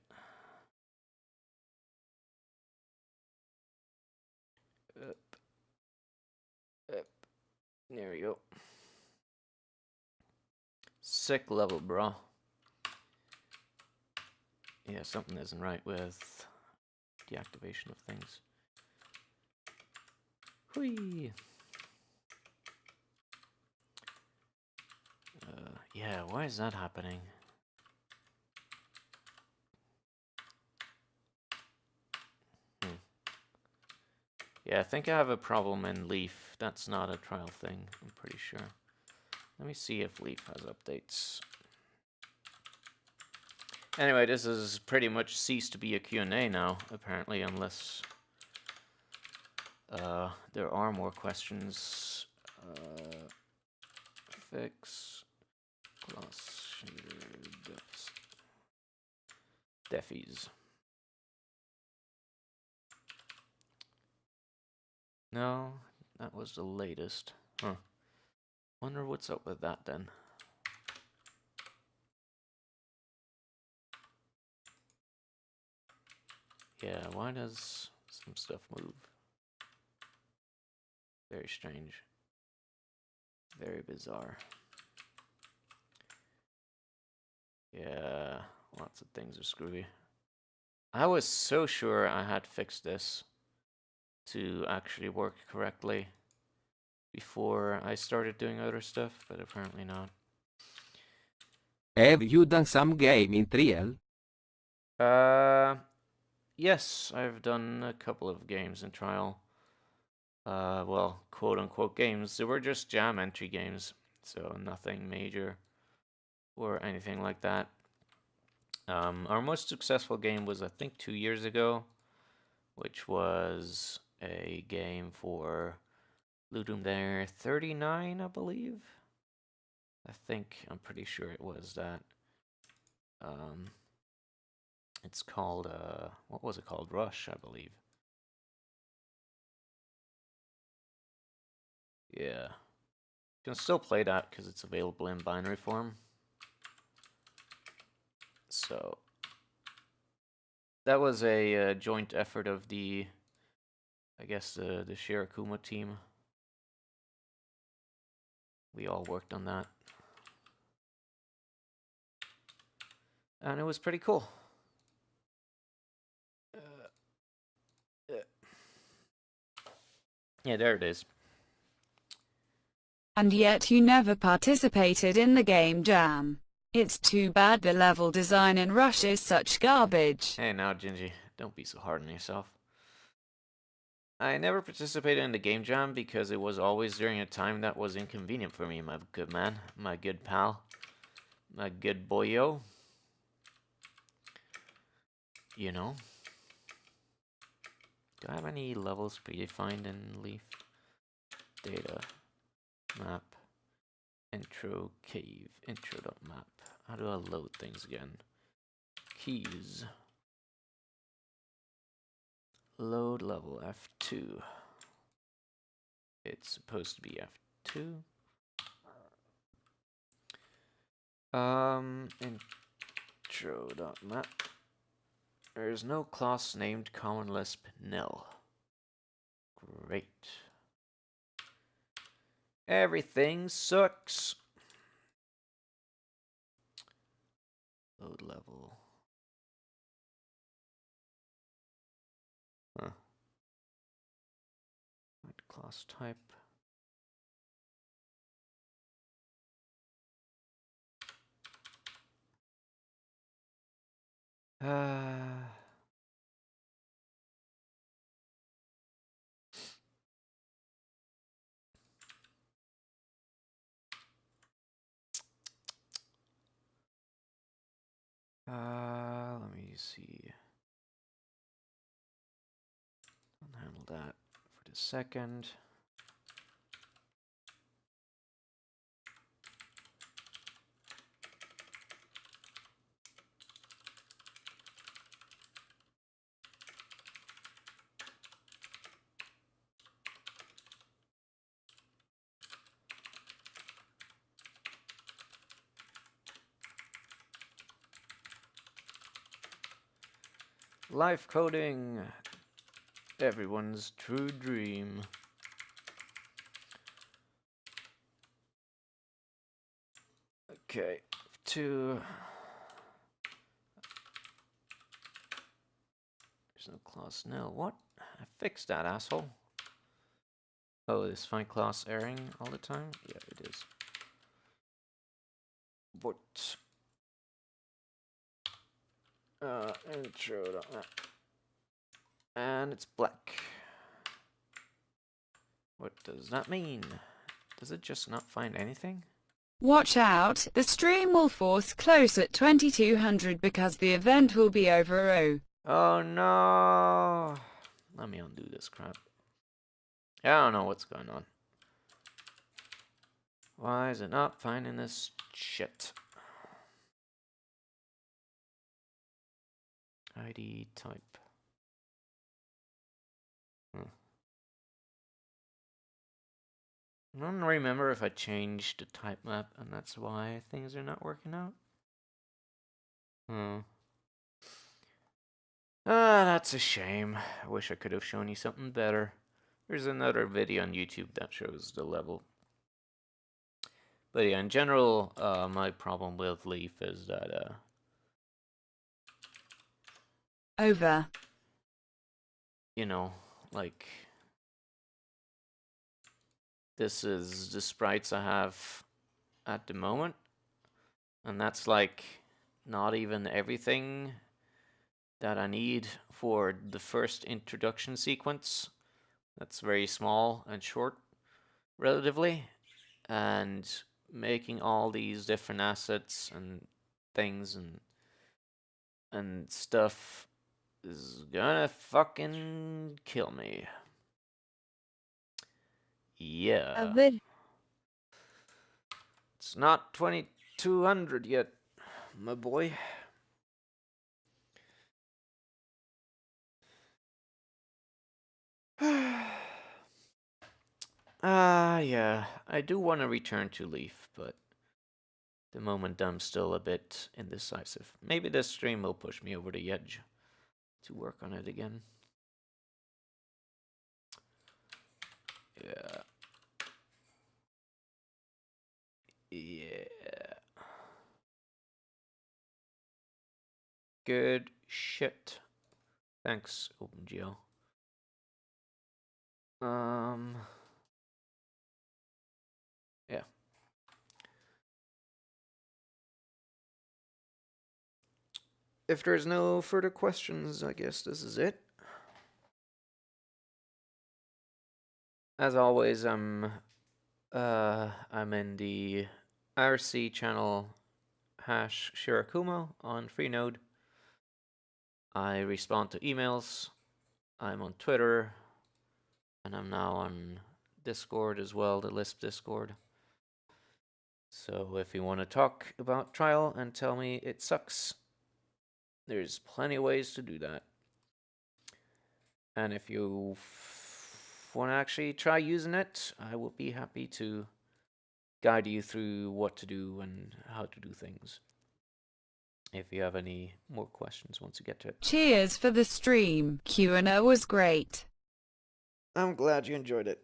Up. Up. There we go. Sick level, bro. Yeah, something isn't right with the activation of things. Whee! Yeah, why is that happening? Yeah, I think I have a problem in Leaf. That's not a trial thing, I'm pretty sure. Let me see if Leaf has updates. Anyway, this has pretty much ceased to be a Q&A now, apparently, unless there are more questions. Fix class shader defies. No, that was the latest. Huh. Wonder what's up with that then. Yeah, why does some stuff move? Very strange. Very bizarre. Yeah, lots of things are screwy. I was so sure I had fixed this to actually work correctly before I started doing other stuff, but apparently not. Have you done some game in trial? Yes, I've done a couple of games in trial. Well, quote-unquote games. They were just jam entry games, so nothing major or anything like that. Our most successful game was, I think, 2 years ago, which was a game for Ludum Dare 39, I believe. I'm pretty sure it was that. It's called, what was it called? Rush, I believe. Yeah. You can still play that because it's available in binary form. So that was a joint effort of the, I guess, the Shirakuma team. We all worked on that. And it was pretty cool. Yeah, there it is. And yet you never participated in the game jam. It's too bad the level design in Rush is such garbage. Hey now, Gingy, don't be so hard on yourself. I never participated in the game jam because it was always during a time that was inconvenient for me, my good man, my good pal, my good boyo. You know? Do I have any levels predefined in Leaf? Data, map, intro, cave, intro.map. How do I load things again? Keys. Load level F2. It's supposed to be F2. Intro.map. There's no class named Common Lisp nil. Great. Everything sucks. Load level. Huh. What class type? Let me see. I'll handle that for the second. Life coding, everyone's true dream. Okay, there's no class nil. What? I fixed that, asshole. Oh, is find class airing all the time? Yeah, it is. But intro. And it's black. What does that mean? Does it just not find anything? Watch out, the stream will force close at 2200 because the event will be over. Oh no! Let me undo this crap. I don't know what's going on. Why is it not finding this shit? ID type. I don't remember if I changed the type map and that's why things are not working out. That's a shame. I wish I could have shown you something better. There's another video on YouTube that shows the level. But yeah, in general, my problem with Leaf is that, Over. you know, like, this is the sprites I have at the moment. And that's like not even everything that I need for the first introduction sequence. That's very small and short, relatively. And making all these different assets and things and stuff is gonna fucking kill me. Yeah. It's not 2200 yet, my boy. Yeah, I do want to return to Leaf, but the moment I'm still a bit indecisive. Maybe this stream will push me over the edge to work on it again. Yeah. Yeah. Good shit. Thanks, OpenGL. Yeah. If there's no further questions, I guess this is it. As always, I'm in the RC channel #Shirakumo on Freenode. I respond to emails. I'm on Twitter, and I'm now on Discord as well, the Lisp Discord. So if you want to talk about trial and tell me it sucks, there's plenty of ways to do that. And if you want to actually try using it, I will be happy to guide you through what to do and how to do things. If you have any more questions once you get to it. Cheers for the stream. Q&A was great. I'm glad you enjoyed it.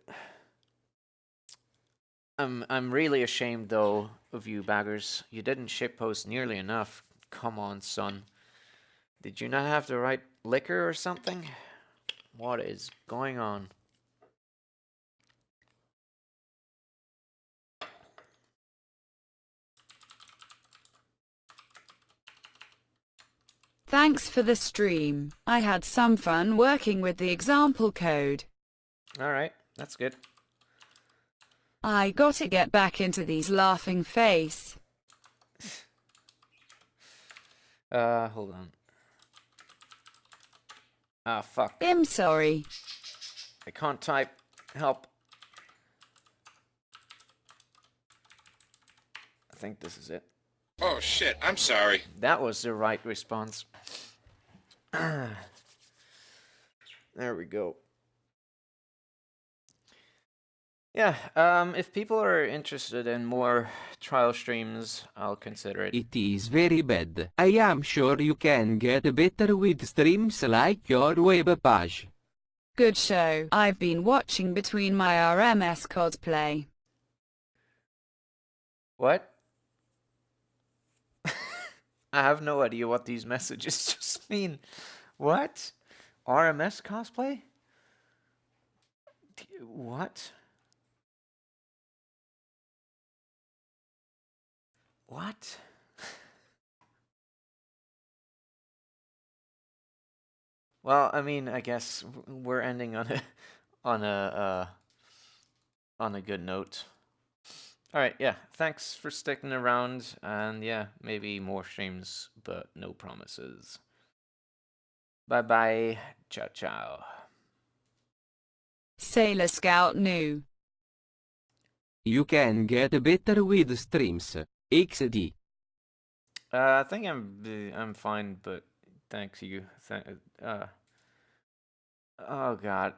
I'm really ashamed though of you baggers. You didn't shitpost nearly enough. Come on, son. Did you not have the right liquor or something? What is going on? Thanks for the stream. I had some fun working with the example code. Alright, that's good. I gotta get back into these laughing face. Hold on. Ah, fuck. I'm sorry. I can't type. Help. I think this is it. Oh shit, I'm sorry. That was the right response. There we go. Yeah, if people are interested in more trial streams, I'll consider it. It is very bad. I am sure you can get better with streams like your web page. Good show. I've been watching between my RMS cosplay. What? I have no idea what these messages just mean. What? RMS cosplay? What? What? Well, I mean, I guess we're ending on a on a good note. All right, yeah. Thanks for sticking around, and yeah, maybe more streams, but no promises. Bye bye. Ciao ciao. Sailor Scout new. You can get better with streams. XD. I think I'm fine, but thanks you. Oh God.